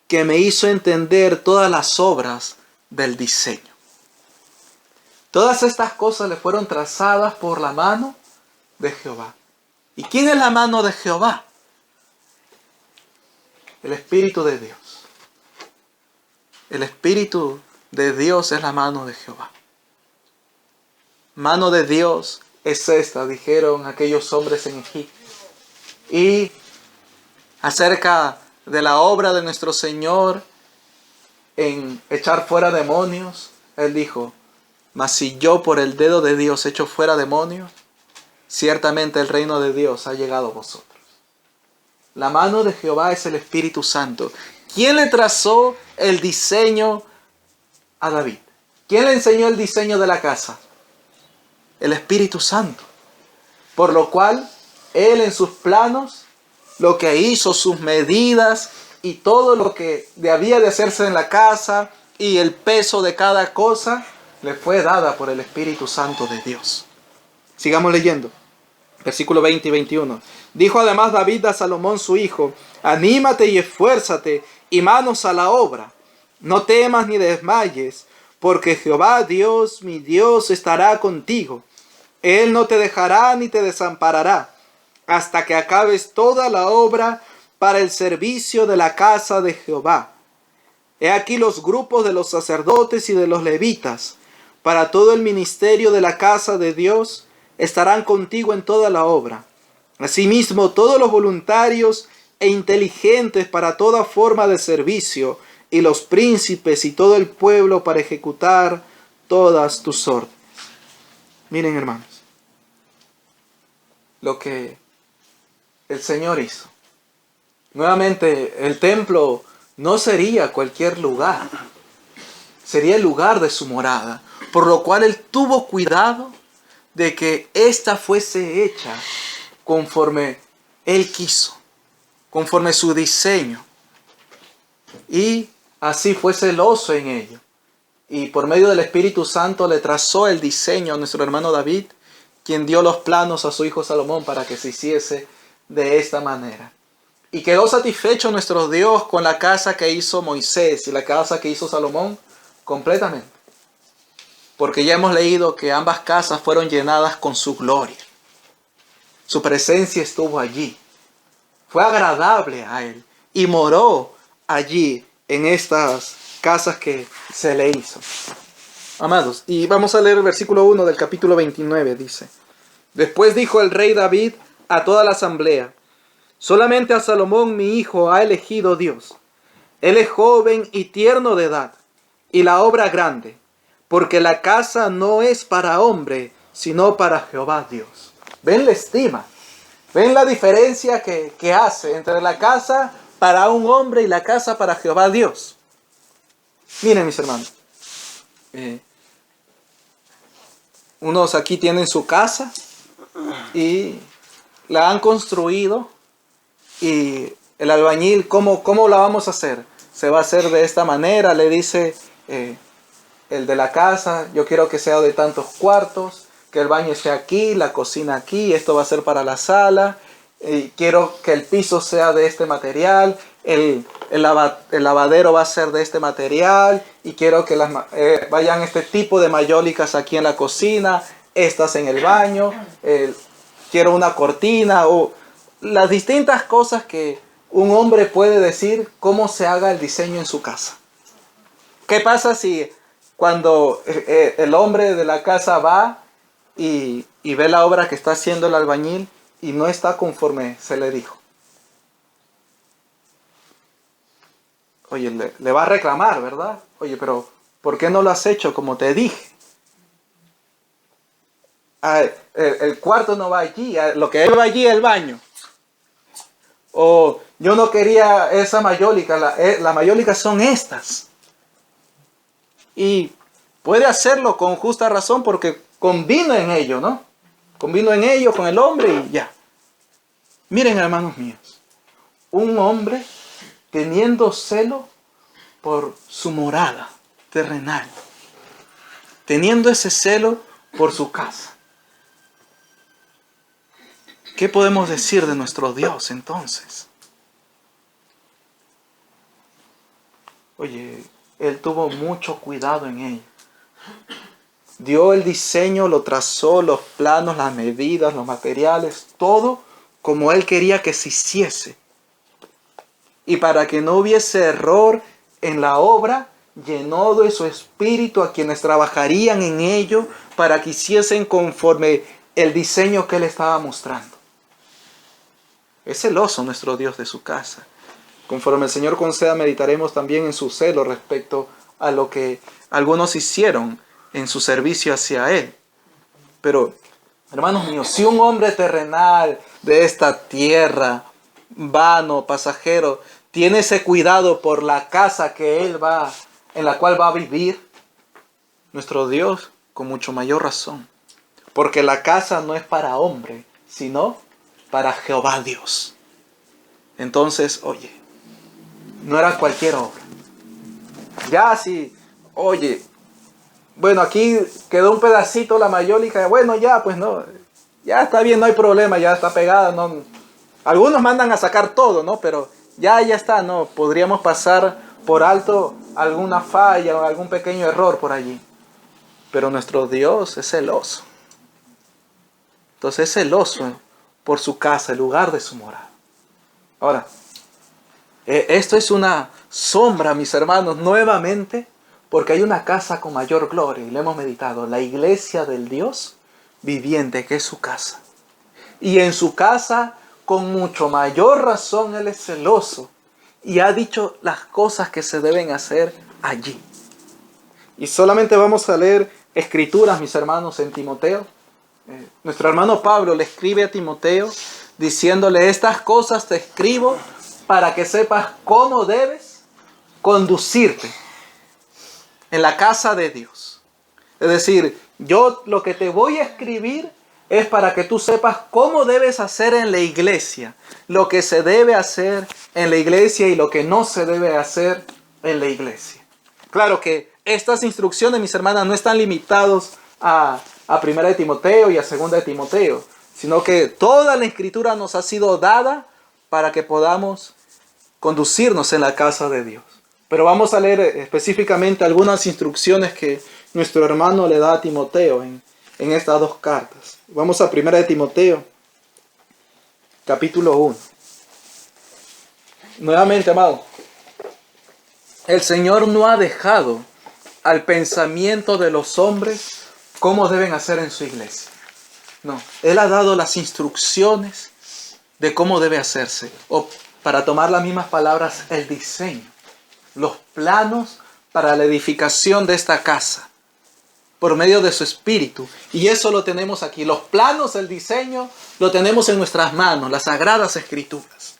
que me hizo entender todas las obras del diseño. Todas estas cosas le fueron trazadas por la mano de Jehová. ¿Y quién es la mano de Jehová? El Espíritu de Dios. El Espíritu de Dios es la mano de Jehová. Mano de Dios es esta, dijeron aquellos hombres en Egipto. Y acerca de la obra de nuestro Señor en echar fuera demonios, Él dijo, mas si yo por el dedo de Dios echo fuera demonios, ciertamente el reino de Dios ha llegado a vosotros. La mano de Jehová es el Espíritu Santo. ¿Quién le trazó el diseño a David? ¿Quién le enseñó el diseño de la casa? El Espíritu Santo. Por lo cual, Él en sus planos, lo que hizo, sus medidas y todo lo que debía de hacerse en la casa y el peso de cada cosa, le fue dada por el Espíritu Santo de Dios. Sigamos leyendo. Versículo 20 y 21. Dijo además David a Salomón su hijo, anímate y esfuérzate y manos a la obra. No temas ni desmayes, porque Jehová Dios, mi Dios, estará contigo. Él no te dejará ni te desamparará, hasta que acabes toda la obra para el servicio de la casa de Jehová. He aquí los grupos de los sacerdotes y de los levitas, para todo el ministerio de la casa de Dios, estarán contigo en toda la obra. Asimismo, todos los voluntarios e inteligentes para toda forma de servicio, y los príncipes y todo el pueblo para ejecutar todas tus órdenes. Miren, hermanos, lo que el Señor hizo. Nuevamente, el templo no sería cualquier lugar, sería el lugar de su morada, por lo cual Él tuvo cuidado de que ésta fuese hecha conforme Él quiso, conforme su diseño, y así fue celoso en ello. Y por medio del Espíritu Santo le trazó el diseño a nuestro hermano David, quien dio los planos a su hijo Salomón para que se hiciese de esta manera. Y quedó satisfecho nuestro Dios con la casa que hizo Moisés y la casa que hizo Salomón completamente. Porque ya hemos leído que ambas casas fueron llenadas con su gloria. Su presencia estuvo allí. Fue agradable a Él y moró allí en estas casas que se le hizo. Amados, y vamos a leer el versículo 1 del capítulo 29, dice. Después dijo el rey David a toda la asamblea, solamente a Salomón mi hijo ha elegido Dios. Él es joven y tierno de edad, y la obra grande, porque la casa no es para hombre, sino para Jehová Dios. ¿Ven la estima? ¿Ven la diferencia que hace entre la casa para un hombre y la casa para Jehová Dios? Miren, mis hermanos. Unos aquí tienen su casa y la han construido, y el albañil, ¿cómo la vamos a hacer? Se va a hacer de esta manera, le dice el de la casa, yo quiero que sea de tantos cuartos, que el baño esté aquí, la cocina aquí, esto va a ser para la sala, quiero que el piso sea de este material, el lavadero va a ser de este material, y quiero que vayan este tipo de mayólicas aquí en la cocina, estas en el baño, quiero una cortina, o las distintas cosas que un hombre puede decir cómo se haga el diseño en su casa. ¿Qué pasa si cuando el hombre de la casa va y ve la obra que está haciendo el albañil y no está conforme se le dijo? Oye, le va a reclamar, ¿verdad? Oye, pero ¿por qué no lo has hecho como te dije? El cuarto no va allí, lo que va allí es el baño. O yo no quería esa mayólica, la mayólica son estas. Y puede hacerlo con justa razón porque convino en ello, ¿no? Convino en ello con el hombre y ya. Miren, hermanos míos, un hombre teniendo celo por su morada terrenal, teniendo ese celo por su casa. ¿Qué podemos decir de nuestro Dios entonces? Oye, Él tuvo mucho cuidado en ello. Dio el diseño, lo trazó, los planos, las medidas, los materiales, todo como Él quería que se hiciese. Y para que no hubiese error en la obra, llenó de su espíritu a quienes trabajarían en ello para que hiciesen conforme el diseño que Él estaba mostrando. Es celoso nuestro Dios de su casa. Conforme el Señor conceda, meditaremos también en su celo respecto a lo que algunos hicieron en su servicio hacia Él. Pero, hermanos míos, si un hombre terrenal de esta tierra, vano, pasajero, tiene ese cuidado por la casa que Él va, en la cual va a vivir, nuestro Dios, con mucho mayor razón. Porque la casa no es para hombre, sino para Jehová Dios. Entonces, oye, no era cualquier obra. Ya si, oye, bueno, aquí quedó un pedacito la mayólica, bueno, ya, pues no, ya está bien, no hay problema, ya está pegada, no. Algunos mandan a sacar todo, ¿no? Pero ya está, no, podríamos pasar por alto alguna falla o algún pequeño error por allí. Pero nuestro Dios es celoso. Entonces es celoso por su casa, el lugar de su morada. Ahora, esto es una sombra, mis hermanos, nuevamente, porque hay una casa con mayor gloria, y lo hemos meditado, la iglesia del Dios viviente, que es su casa. Y en su casa, con mucho mayor razón, Él es celoso, y ha dicho las cosas que se deben hacer allí. Y solamente vamos a leer escrituras, mis hermanos, en Timoteo. Nuestro hermano Pablo le escribe a Timoteo, diciéndole, estas cosas te escribo para que sepas cómo debes conducirte en la casa de Dios. Es decir, yo lo que te voy a escribir es para que tú sepas cómo debes hacer en la iglesia, lo que se debe hacer en la iglesia y lo que no se debe hacer en la iglesia. Claro que estas instrucciones, mis hermanas, no están limitados a 1 de Timoteo y a 2 de Timoteo, sino que toda la escritura nos ha sido dada para que podamos conducirnos en la casa de Dios. Pero vamos a leer específicamente algunas instrucciones que nuestro hermano le da a Timoteo en estas dos cartas. Vamos a 1 de Timoteo, capítulo 1. Nuevamente, amado, el Señor no ha dejado al pensamiento de los hombres cómo deben hacer en su iglesia. No, Él ha dado las instrucciones de cómo debe hacerse. O para tomar las mismas palabras, el diseño, los planos para la edificación de esta casa, por medio de su Espíritu. Y eso lo tenemos aquí. Los planos, el diseño, lo tenemos en nuestras manos, las Sagradas Escrituras.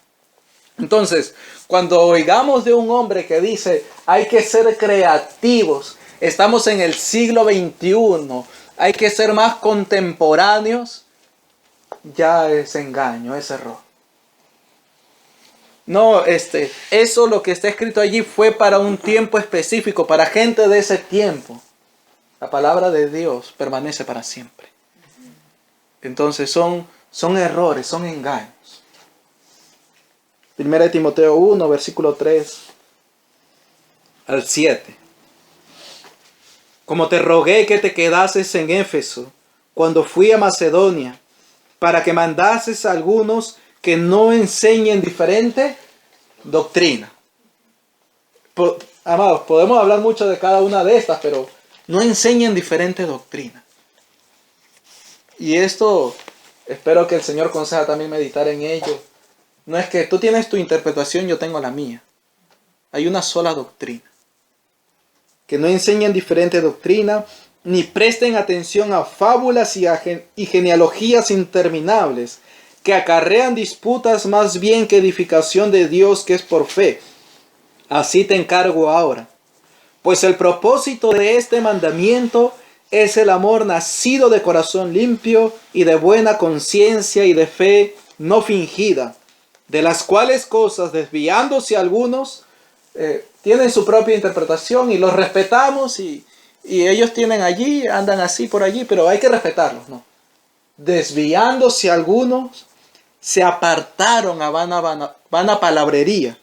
Entonces, cuando oigamos de un hombre que dice, hay que ser creativos, estamos en el siglo XXI, hay que ser más contemporáneos, ya es engaño, es error. No, eso lo que está escrito allí fue para un tiempo específico, para gente de ese tiempo. La palabra de Dios permanece para siempre. Entonces son errores, son engaños. 1 de Timoteo 1, versículo 3 al 7. Como te rogué que te quedases en Éfeso cuando fui a Macedonia, para que mandases a algunos que no enseñen diferente doctrina. Amados, podemos hablar mucho de cada una de estas, pero no enseñen diferente doctrina. Y esto, espero que el Señor conceda también meditar en ello. No es que tú tienes tu interpretación, yo tengo la mía. Hay una sola doctrina. Que no enseñen diferente doctrina, ni presten atención a fábulas y genealogías interminables, que acarrean disputas más bien que edificación de Dios que es por fe. Así te encargo ahora. Pues el propósito de este mandamiento es el amor nacido de corazón limpio y de buena conciencia y de fe no fingida, de las cuales cosas, desviándose algunos, tienen su propia interpretación y los respetamos y ellos tienen allí, andan así por allí, pero hay que respetarlos, ¿no? Desviándose algunos, se apartaron a vana palabrería,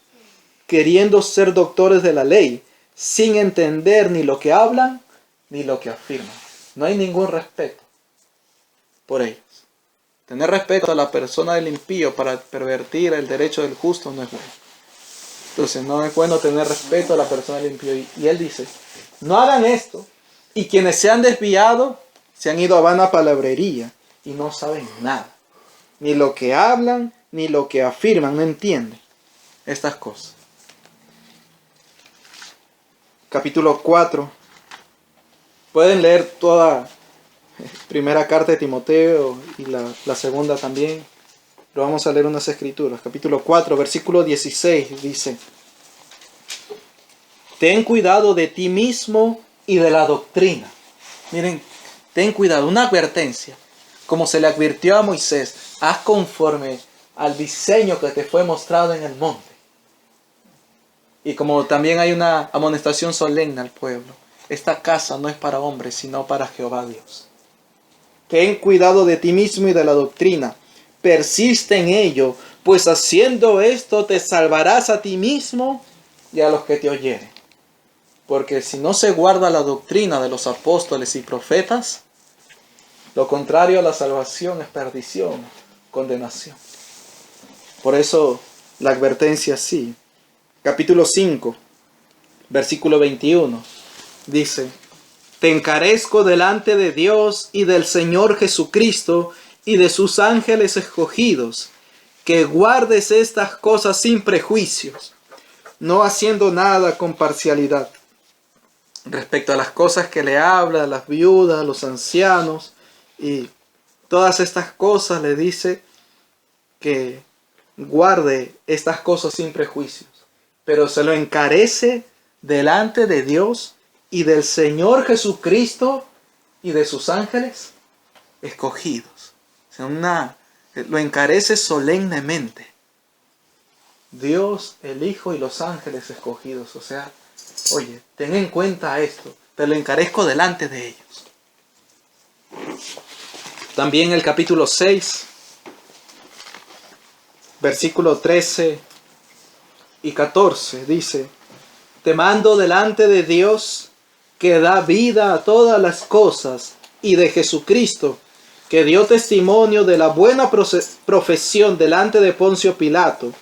queriendo ser doctores de la ley, sin entender ni lo que hablan ni lo que afirman. No hay ningún respeto por ellos. Tener respeto a la persona del impío para pervertir el derecho del justo no es bueno. Entonces no es bueno tener respeto a la persona del impío. Y él dice, no hagan esto. Y quienes se han desviado se han ido a vana palabrería y no saben nada. Ni lo que hablan ni lo que afirman, no entienden estas cosas. Capítulo 4. Pueden leer toda primera carta de Timoteo y la segunda también. Pero vamos a leer unas escrituras. Capítulo 4, versículo 16 dice: ten cuidado de ti mismo y de la doctrina. Miren, ten cuidado, una advertencia. Como se le advirtió a Moisés, haz conforme al diseño que te fue mostrado en el monte. Y como también hay una amonestación solemne al pueblo, esta casa no es para hombres, sino para Jehová Dios. Ten cuidado de ti mismo y de la doctrina. Persiste en ello, pues haciendo esto te salvarás a ti mismo y a los que te oyeren. Porque si no se guarda la doctrina de los apóstoles y profetas, lo contrario a la salvación es perdición, condenación. Por eso la advertencia sí. Capítulo 5, versículo 21, dice: te encarezco delante de Dios y del Señor Jesucristo y de sus ángeles escogidos, que guardes estas cosas sin prejuicios, no haciendo nada con parcialidad. Respecto a las cosas que le habla a las viudas, a los ancianos y todas estas cosas, le dice que guarde estas cosas sin prejuicios. Pero se lo encarece delante de Dios y del Señor Jesucristo y de sus ángeles escogidos. O sea, lo encarece solemnemente. Dios, el Hijo y los ángeles escogidos. O sea, oye, ten en cuenta esto. Te lo encarezco delante de ellos. También el capítulo 6, versículo 13 y 14 dice: te mando delante de Dios, que da vida a todas las cosas, y de Jesucristo, que dio testimonio de la buena profesión delante de Poncio Pilato,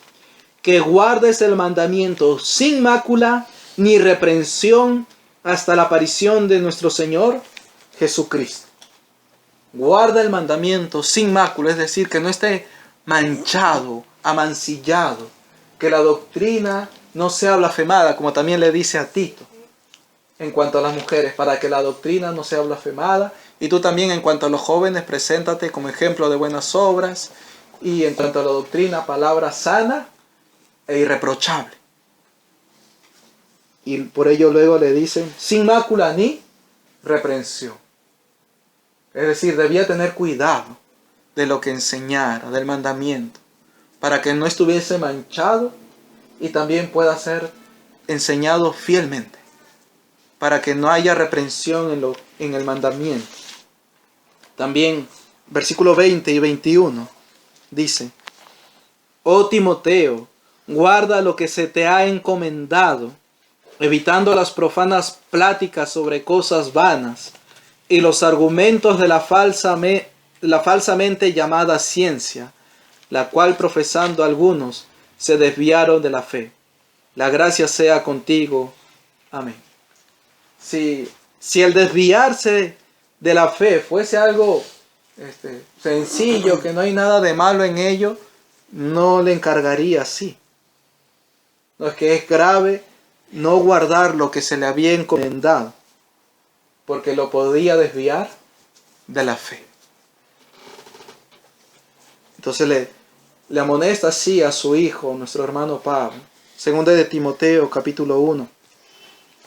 que guardes el mandamiento sin mácula ni reprensión hasta la aparición de nuestro Señor Jesucristo. Guarda el mandamiento sin mácula, es decir, que no esté manchado, amancillado, que la doctrina no sea blasfemada, como también le dice a Tito en cuanto a las mujeres, para que la doctrina no sea blasfemada. Y tú también, en cuanto a los jóvenes, preséntate como ejemplo de buenas obras, y en cuanto a la doctrina, palabra sana e irreprochable. Y por ello luego le dicen sin mácula ni reprensión. Es decir, debía tener cuidado de lo que enseñara, del mandamiento, para que no estuviese manchado y también pueda ser enseñado fielmente, para que no haya reprensión en el mandamiento. También versículo 20 y 21 dice: oh Timoteo, guarda lo que se te ha encomendado, evitando las profanas pláticas sobre cosas vanas y los argumentos de la falsamente llamada ciencia, la cual profesando algunos se desviaron de la fe. La gracia sea contigo. Amén. Si el desviarse de la fe fuese algo sencillo, que no hay nada de malo en ello, no le encargaría así. No, es que es grave no guardar lo que se le había encomendado, porque lo podía desviar de la fe. Entonces le amonesta así a su hijo, nuestro hermano Pablo. Segunda de Timoteo, capítulo 1,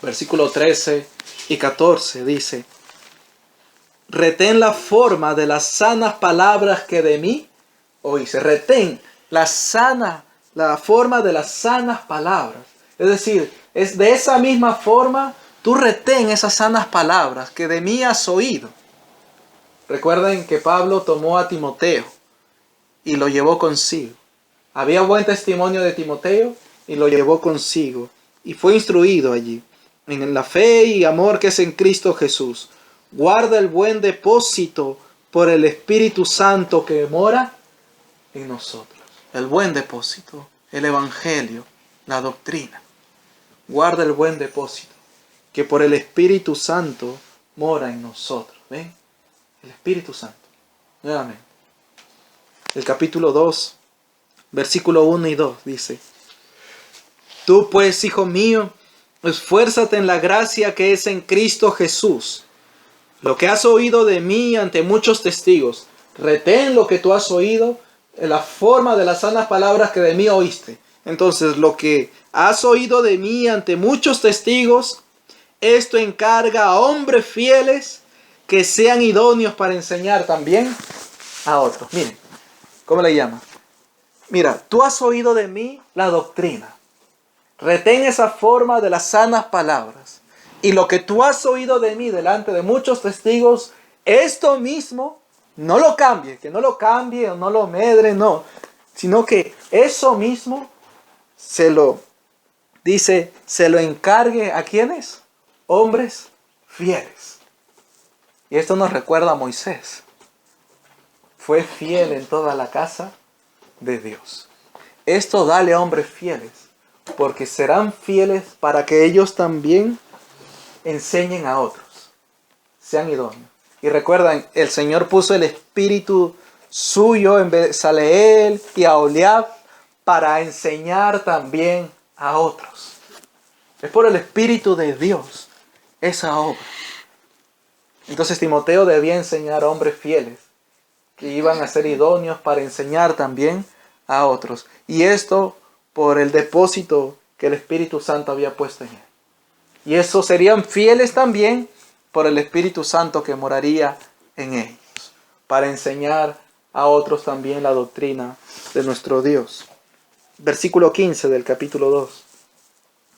versículo 13 y 14, dice: retén la forma de las sanas palabras que de mí oíste. Retén la forma de las sanas palabras. Es decir, es de esa misma forma, tú retén esas sanas palabras que de mí has oído. Recuerden que Pablo tomó a Timoteo y lo llevó consigo. Había buen testimonio de Timoteo y lo llevó consigo. Y fue instruido allí, en la fe y amor que es en Cristo Jesús. Guarda el buen depósito por el Espíritu Santo que mora en nosotros. El buen depósito, el Evangelio, la doctrina. Guarda el buen depósito que por el Espíritu Santo mora en nosotros. ¿Ven? El Espíritu Santo. Nuevamente. El capítulo 2, versículo 1 y 2 dice: tú pues, hijo mío, esfuérzate en la gracia que es en Cristo Jesús. Lo que has oído de mí ante muchos testigos, retén lo que tú has oído en la forma de las sanas palabras que de mí oíste. Entonces, lo que has oído de mí ante muchos testigos, esto encarga a hombres fieles que sean idóneos para enseñar también a otros. Miren, ¿cómo le llama? Mira, tú has oído de mí la doctrina. Retén esa forma de las sanas palabras. Y lo que tú has oído de mí delante de muchos testigos, esto mismo, no lo cambie, que no lo cambie o no lo medre, no. Sino que eso mismo se lo encargue a ¿quiénes? Hombres fieles. Y esto nos recuerda a Moisés. Fue fiel en toda la casa de Dios. Esto dale a hombres fieles, porque serán fieles para que ellos también enseñen a otros, sean idóneos. Y recuerdan, el Señor puso el espíritu suyo en Bezaleel y a Oholiab para enseñar también a otros. Es por el Espíritu de Dios esa obra. Entonces Timoteo debía enseñar a hombres fieles que iban a ser idóneos para enseñar también a otros. Y esto por el depósito que el Espíritu Santo había puesto en él. Y esos serían fieles también por el Espíritu Santo que moraría en ellos, para enseñar a otros también la doctrina de nuestro Dios. Versículo 15 del capítulo 2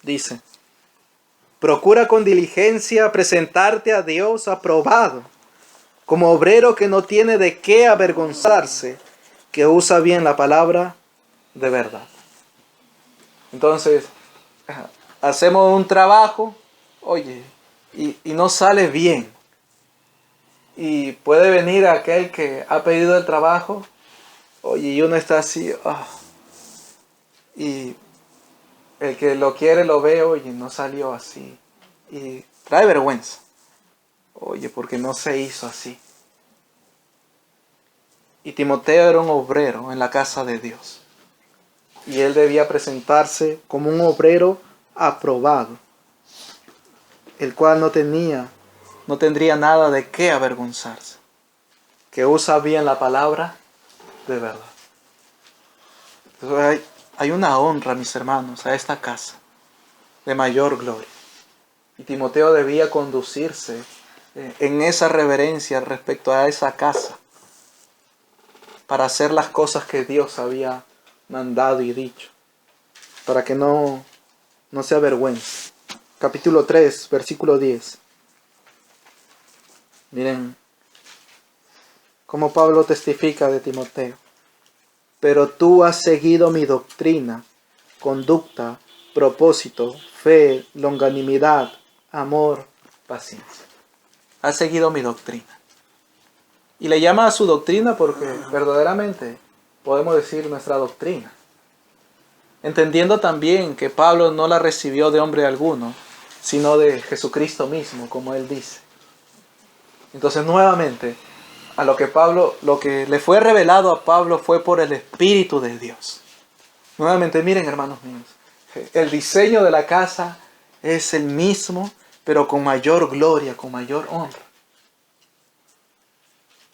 dice: procura con diligencia presentarte a Dios aprobado, como obrero que no tiene de qué avergonzarse, que usa bien la palabra de verdad. Entonces, hacemos un trabajo, oye, y no sale bien. Y puede venir aquel que ha pedido el trabajo, oye, y uno está así, y el que lo quiere lo ve, oye, no salió así. Y trae vergüenza, oye, porque no se hizo así. Y Timoteo era un obrero en la casa de Dios. Y él debía presentarse como un obrero aprobado, el cual no tendría nada de qué avergonzarse, que usa bien la palabra de verdad. Entonces hay una honra, mis hermanos, a esta casa de mayor gloria. Y Timoteo debía conducirse en esa reverencia respecto a esa casa, para hacer las cosas que Dios había mandado y dicho, para que no se avergüence. Capítulo 3, versículo 10. Miren cómo Pablo testifica de Timoteo. Pero tú has seguido mi doctrina, conducta, propósito, fe, longanimidad, amor, paciencia. Has seguido mi doctrina. Y le llama a su doctrina porque verdaderamente podemos decir, nuestra doctrina. Entendiendo también que Pablo no la recibió de hombre alguno, sino de Jesucristo mismo, como él dice. Entonces, nuevamente, a lo que le fue revelado a Pablo fue por el Espíritu de Dios. Nuevamente, miren, hermanos míos, el diseño de la casa es el mismo, pero con mayor gloria, con mayor honra.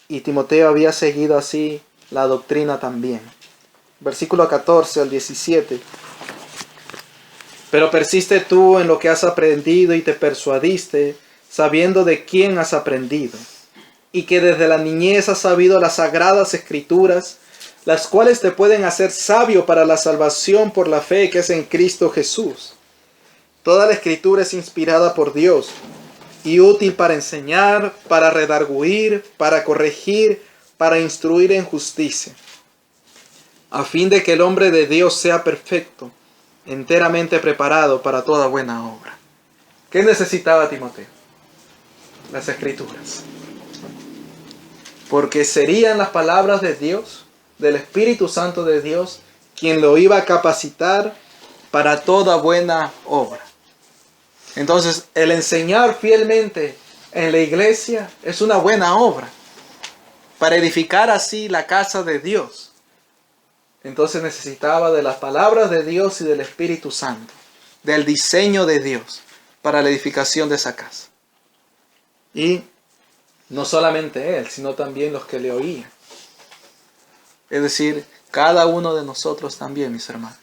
Y Timoteo había seguido así la doctrina también. Versículo 14 al 17. Pero persiste tú en lo que has aprendido y te persuadiste, sabiendo de quién has aprendido, y que desde la niñez has sabido las sagradas escrituras, las cuales te pueden hacer sabio para la salvación por la fe que es en Cristo Jesús. Toda la escritura es inspirada por Dios y útil para enseñar, para redarguir, para corregir, para instruir en justicia, a fin de que el hombre de Dios sea perfecto, enteramente preparado para toda buena obra. ¿Qué necesitaba Timoteo? Las escrituras. Porque serían las palabras de Dios, del Espíritu Santo de Dios, quien lo iba a capacitar para toda buena obra. Entonces, el enseñar fielmente en la iglesia es una buena obra, para edificar así la casa de Dios. Entonces necesitaba de las palabras de Dios y del Espíritu Santo, del diseño de Dios para la edificación de esa casa. Y no solamente él, sino también los que le oían. Es decir, cada uno de nosotros también, mis hermanos.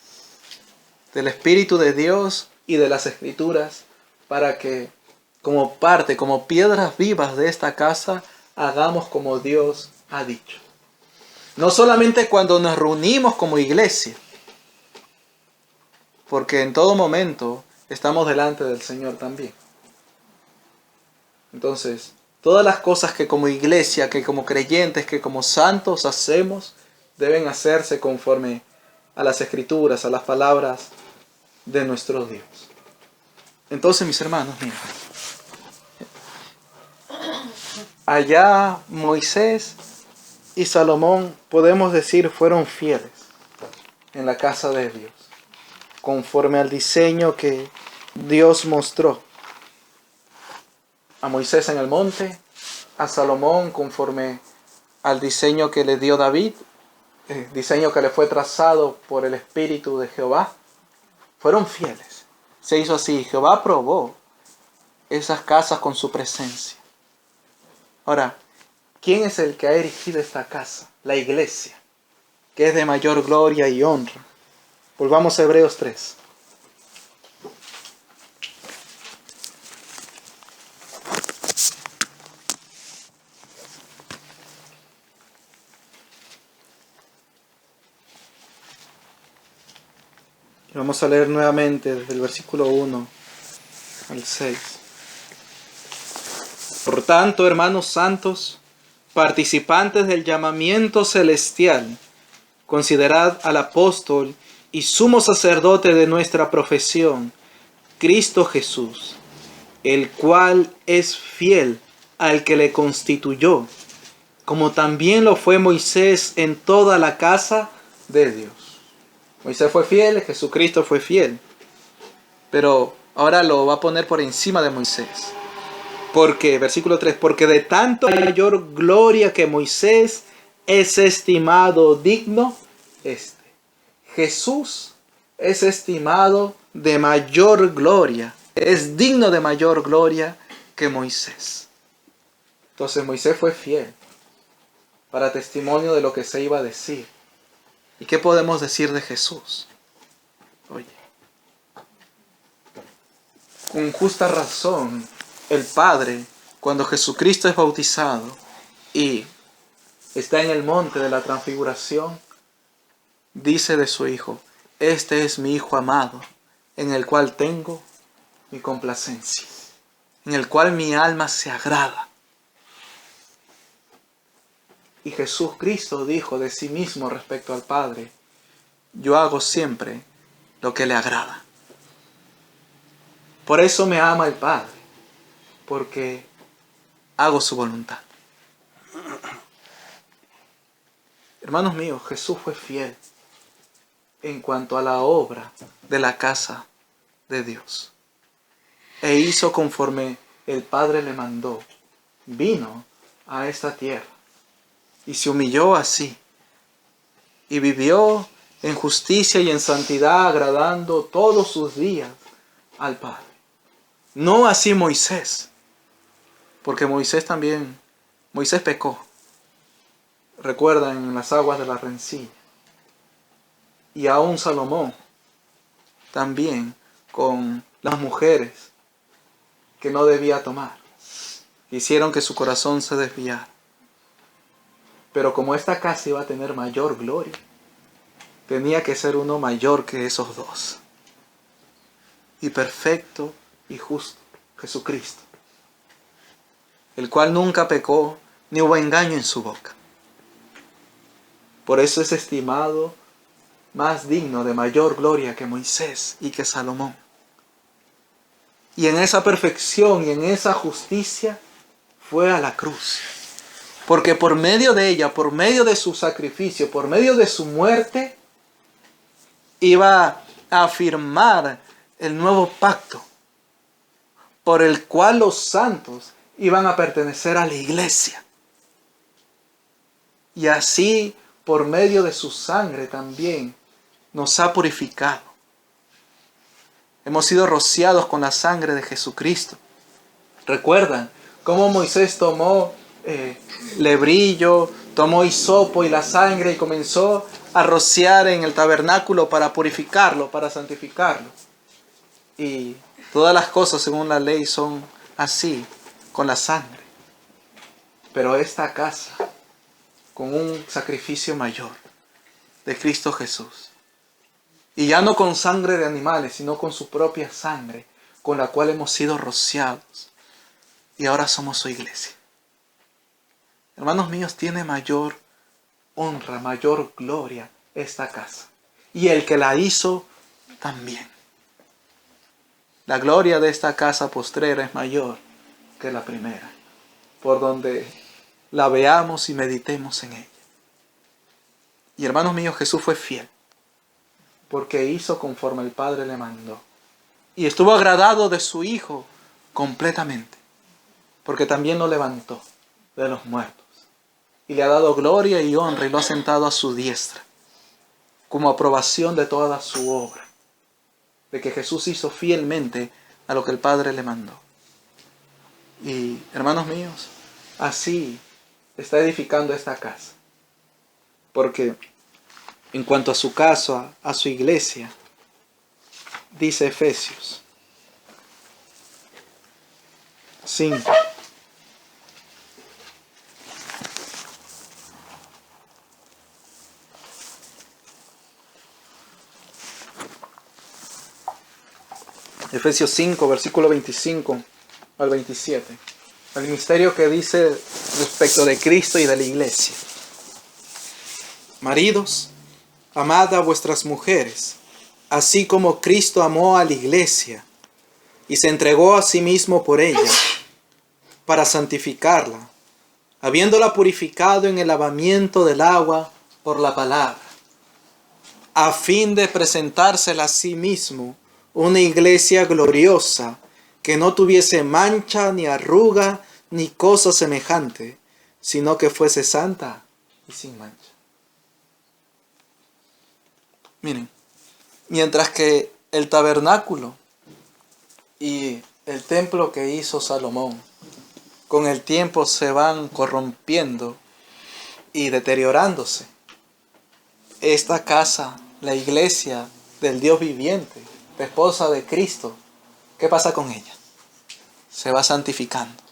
Del Espíritu de Dios y de las Escrituras, para que como parte, como piedras vivas de esta casa, hagamos como Dios ha dicho. No solamente cuando nos reunimos como iglesia, porque en todo momento estamos delante del Señor también. Entonces, todas las cosas que como iglesia, que como creyentes, que como santos hacemos, deben hacerse conforme a las Escrituras, a las palabras de nuestro Dios. Entonces, mis hermanos, miren, allá Moisés y Salomón, podemos decir, fueron fieles en la casa de Dios, conforme al diseño que Dios mostró. A Moisés en el monte, a Salomón conforme al diseño que le dio David, el diseño que le fue trazado por el Espíritu de Jehová. Fueron fieles. Se hizo así. Jehová aprobó esas casas con su presencia. Ahora, ¿quién es el que ha erigido esta casa? La iglesia, que es de mayor gloria y honra. Volvamos a Hebreos 3. Vamos a leer nuevamente desde el versículo 1 al 6. Por tanto, hermanos santos, participantes del llamamiento celestial, considerad al apóstol y sumo sacerdote de nuestra profesión, Cristo Jesús, el cual es fiel al que le constituyó, como también lo fue Moisés en toda la casa de Dios. Moisés fue fiel, Jesucristo fue fiel, pero ahora lo va a poner por encima de Moisés. Porque, versículo 3, porque de tanto mayor gloria que Moisés es estimado digno este. Jesús es estimado de mayor gloria, es digno de mayor gloria que Moisés. Entonces Moisés fue fiel para testimonio de lo que se iba a decir. ¿Y qué podemos decir de Jesús? Oye, con justa razón, el Padre, cuando Jesucristo es bautizado y está en el monte de la transfiguración, dice de su Hijo, este es mi Hijo amado, en el cual tengo mi complacencia, en el cual mi alma se agrada. Y Jesucristo dijo de sí mismo respecto al Padre, yo hago siempre lo que le agrada. Por eso me ama el Padre, porque hago su voluntad. Hermanos míos, Jesús fue fiel en cuanto a la obra de la casa de Dios. E hizo conforme el Padre le mandó. Vino a esta tierra y se humilló así. Y vivió en justicia y en santidad, agradando todos sus días al Padre. No así Moisés, porque Moisés pecó. Recuerdan en las aguas de la rencilla. Y aún Salomón, también con las mujeres que no debía tomar. Hicieron que su corazón se desviara. Pero como esta casa iba a tener mayor gloria, tenía que ser uno mayor que esos dos. Y perfecto y justo, Jesucristo, el cual nunca pecó, ni hubo engaño en su boca. Por eso es estimado más digno de mayor gloria que Moisés y que Salomón. Y en esa perfección y en esa justicia fue a la cruz. Porque por medio de ella, por medio de su sacrificio, por medio de su muerte, iba a afirmar el nuevo pacto por el cual los santos iban a pertenecer a la iglesia. Y así, por medio de su sangre también, nos ha purificado. Hemos sido rociados con la sangre de Jesucristo. ¿Recuerdan cómo Moisés tomó lebrillo, tomó hisopo y la sangre y comenzó a rociar en el tabernáculo para purificarlo, para santificarlo? Y todas las cosas según la ley son así, con la sangre. Pero esta casa, con un sacrificio mayor de Cristo Jesús, y ya no con sangre de animales, sino con su propia sangre, con la cual hemos sido rociados, y ahora somos su iglesia. Hermanos míos, tiene mayor honra, mayor gloria esta casa. Y el que la hizo también. La gloria de esta casa postrera es mayor que la primera, por donde la veamos y meditemos en ella. Y hermanos míos, Jesús fue fiel, porque hizo conforme el Padre le mandó. Y estuvo agradado de su Hijo completamente, porque también lo levantó de los muertos. Y le ha dado gloria y honra y lo ha sentado a su diestra, como aprobación de toda su obra, de que Jesús hizo fielmente a lo que el Padre le mandó. Y hermanos míos, así está edificando esta casa. Porque en cuanto a su caso, a su iglesia, dice Efesios 5. Efesios 5, versículo 25 al 27. El misterio que dice respecto de Cristo y de la iglesia. Maridos, amad a vuestras mujeres, así como Cristo amó a la iglesia y se entregó a sí mismo por ella, para santificarla, habiéndola purificado en el lavamiento del agua por la palabra, a fin de presentársela a sí mismo una iglesia gloriosa, que no tuviese mancha, ni arruga, ni cosa semejante, sino que fuese santa y sin mancha. Miren, mientras que el tabernáculo y el templo que hizo Salomón, con el tiempo se van corrompiendo y deteriorándose, esta casa, la iglesia del Dios viviente, la esposa de Cristo, ¿qué pasa con ella? Se va santificando,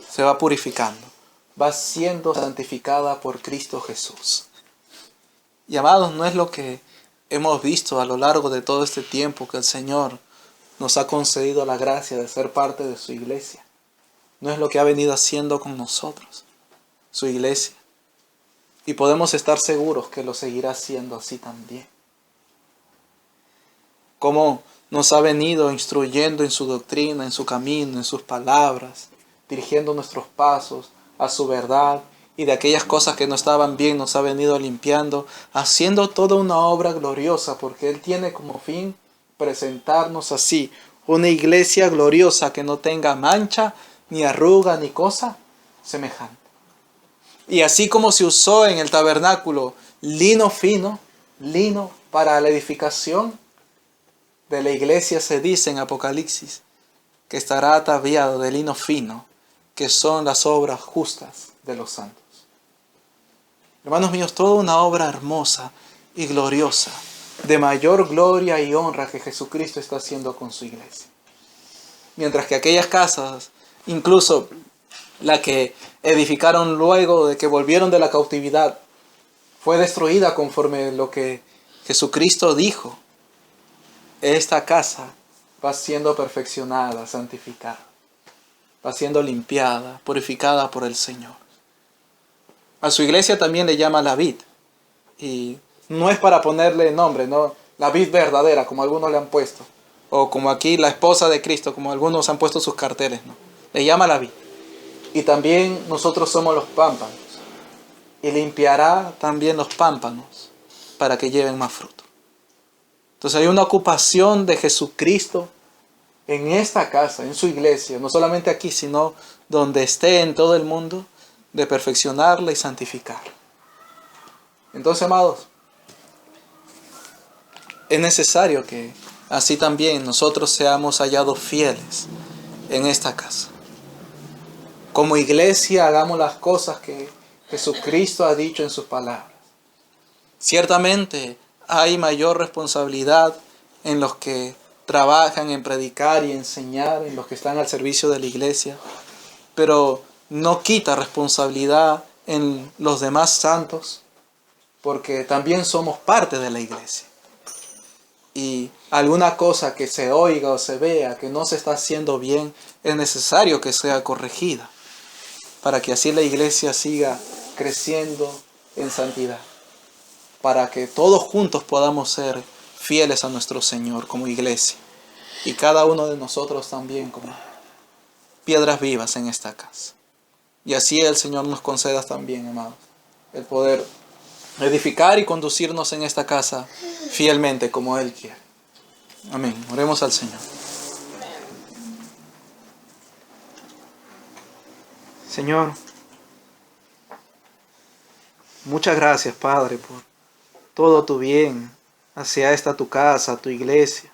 se va purificando, va siendo santificada por Cristo Jesús. Y amados, no es lo que hemos visto a lo largo de todo este tiempo que el Señor nos ha concedido la gracia de ser parte de su iglesia. No es lo que ha venido haciendo con nosotros, su iglesia. Y podemos estar seguros que lo seguirá haciendo así también. Como nos ha venido instruyendo en su doctrina, en su camino, en sus palabras, dirigiendo nuestros pasos a su verdad y de aquellas cosas que no estaban bien nos ha venido limpiando, haciendo toda una obra gloriosa, porque Él tiene como fin presentarnos así, una iglesia gloriosa que no tenga mancha, ni arruga, ni cosa semejante. Y así como se usó en el tabernáculo lino fino, lino para la edificación de la iglesia, se dice en Apocalipsis que estará ataviado de lino fino, que son las obras justas de los santos. Hermanos míos, toda una obra hermosa y gloriosa, de mayor gloria y honra que Jesucristo está haciendo con su iglesia. Mientras que aquellas casas, incluso la que edificaron luego de que volvieron de la cautividad, fue destruida conforme lo que Jesucristo dijo. Esta casa va siendo perfeccionada, santificada, va siendo limpiada, purificada por el Señor. A su iglesia también le llama la vid, y no es para ponerle nombre, no, la vid verdadera, como algunos le han puesto, o como aquí la esposa de Cristo, como algunos han puesto sus carteles, no, le llama la vid. Y también nosotros somos los pámpanos, y limpiará también los pámpanos para que lleven más fruto. Entonces hay una ocupación de Jesucristo en esta casa, en su iglesia, no solamente aquí, sino donde esté en todo el mundo, de perfeccionarla y santificarla. Entonces, amados, es necesario que así también nosotros seamos hallados fieles en esta casa. Como iglesia hagamos las cosas que Jesucristo ha dicho en sus palabras. Ciertamente hay mayor responsabilidad en los que trabajan en predicar y enseñar, en los que están al servicio de la iglesia, pero no quita responsabilidad en los demás santos, porque también somos parte de la iglesia. Y alguna cosa que se oiga o se vea que no se está haciendo bien, es necesario que sea corregida, para que así la iglesia siga creciendo en santidad, para que todos juntos podamos ser fieles a nuestro Señor como iglesia, y cada uno de nosotros también como piedras vivas en esta casa. Y así el Señor nos conceda también, amados, el poder edificar y conducirnos en esta casa fielmente como Él quiere. Amén. Oremos al Señor. Señor, muchas gracias, Padre, por todo tu bien hacia esta tu casa, tu iglesia.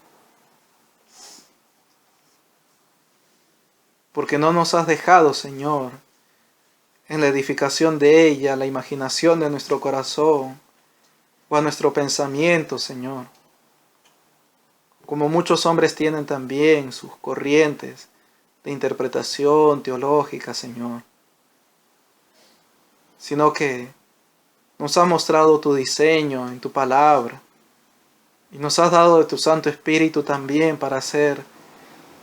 Porque no nos has dejado, Señor, en la edificación de ella, la imaginación de nuestro corazón o a nuestro pensamiento, Señor. Como muchos hombres tienen también sus corrientes de interpretación teológica, Señor. Sino que nos has mostrado tu diseño en tu palabra y nos has dado de tu Santo Espíritu también para ser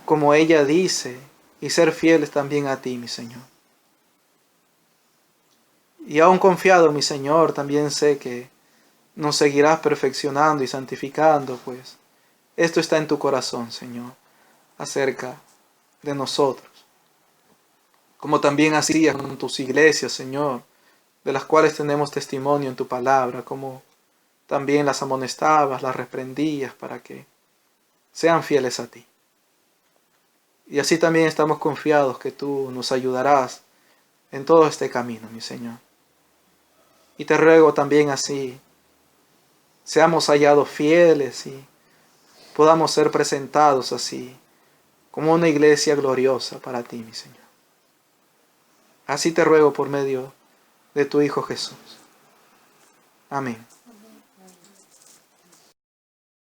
como ella dice y ser fieles también a ti, mi Señor. Y aún confiado, mi Señor, también sé que nos seguirás perfeccionando y santificando, pues esto está en tu corazón, Señor, acerca de nosotros. Como también hacías con tus iglesias, Señor, de las cuales tenemos testimonio en tu palabra, como también las amonestabas, las reprendías para que sean fieles a ti. Y así también estamos confiados que tú nos ayudarás en todo este camino, mi Señor. Y te ruego también así, seamos hallados fieles y podamos ser presentados así, como una iglesia gloriosa para ti, mi Señor. Así te ruego por medio de tu Hijo Jesús. Amén.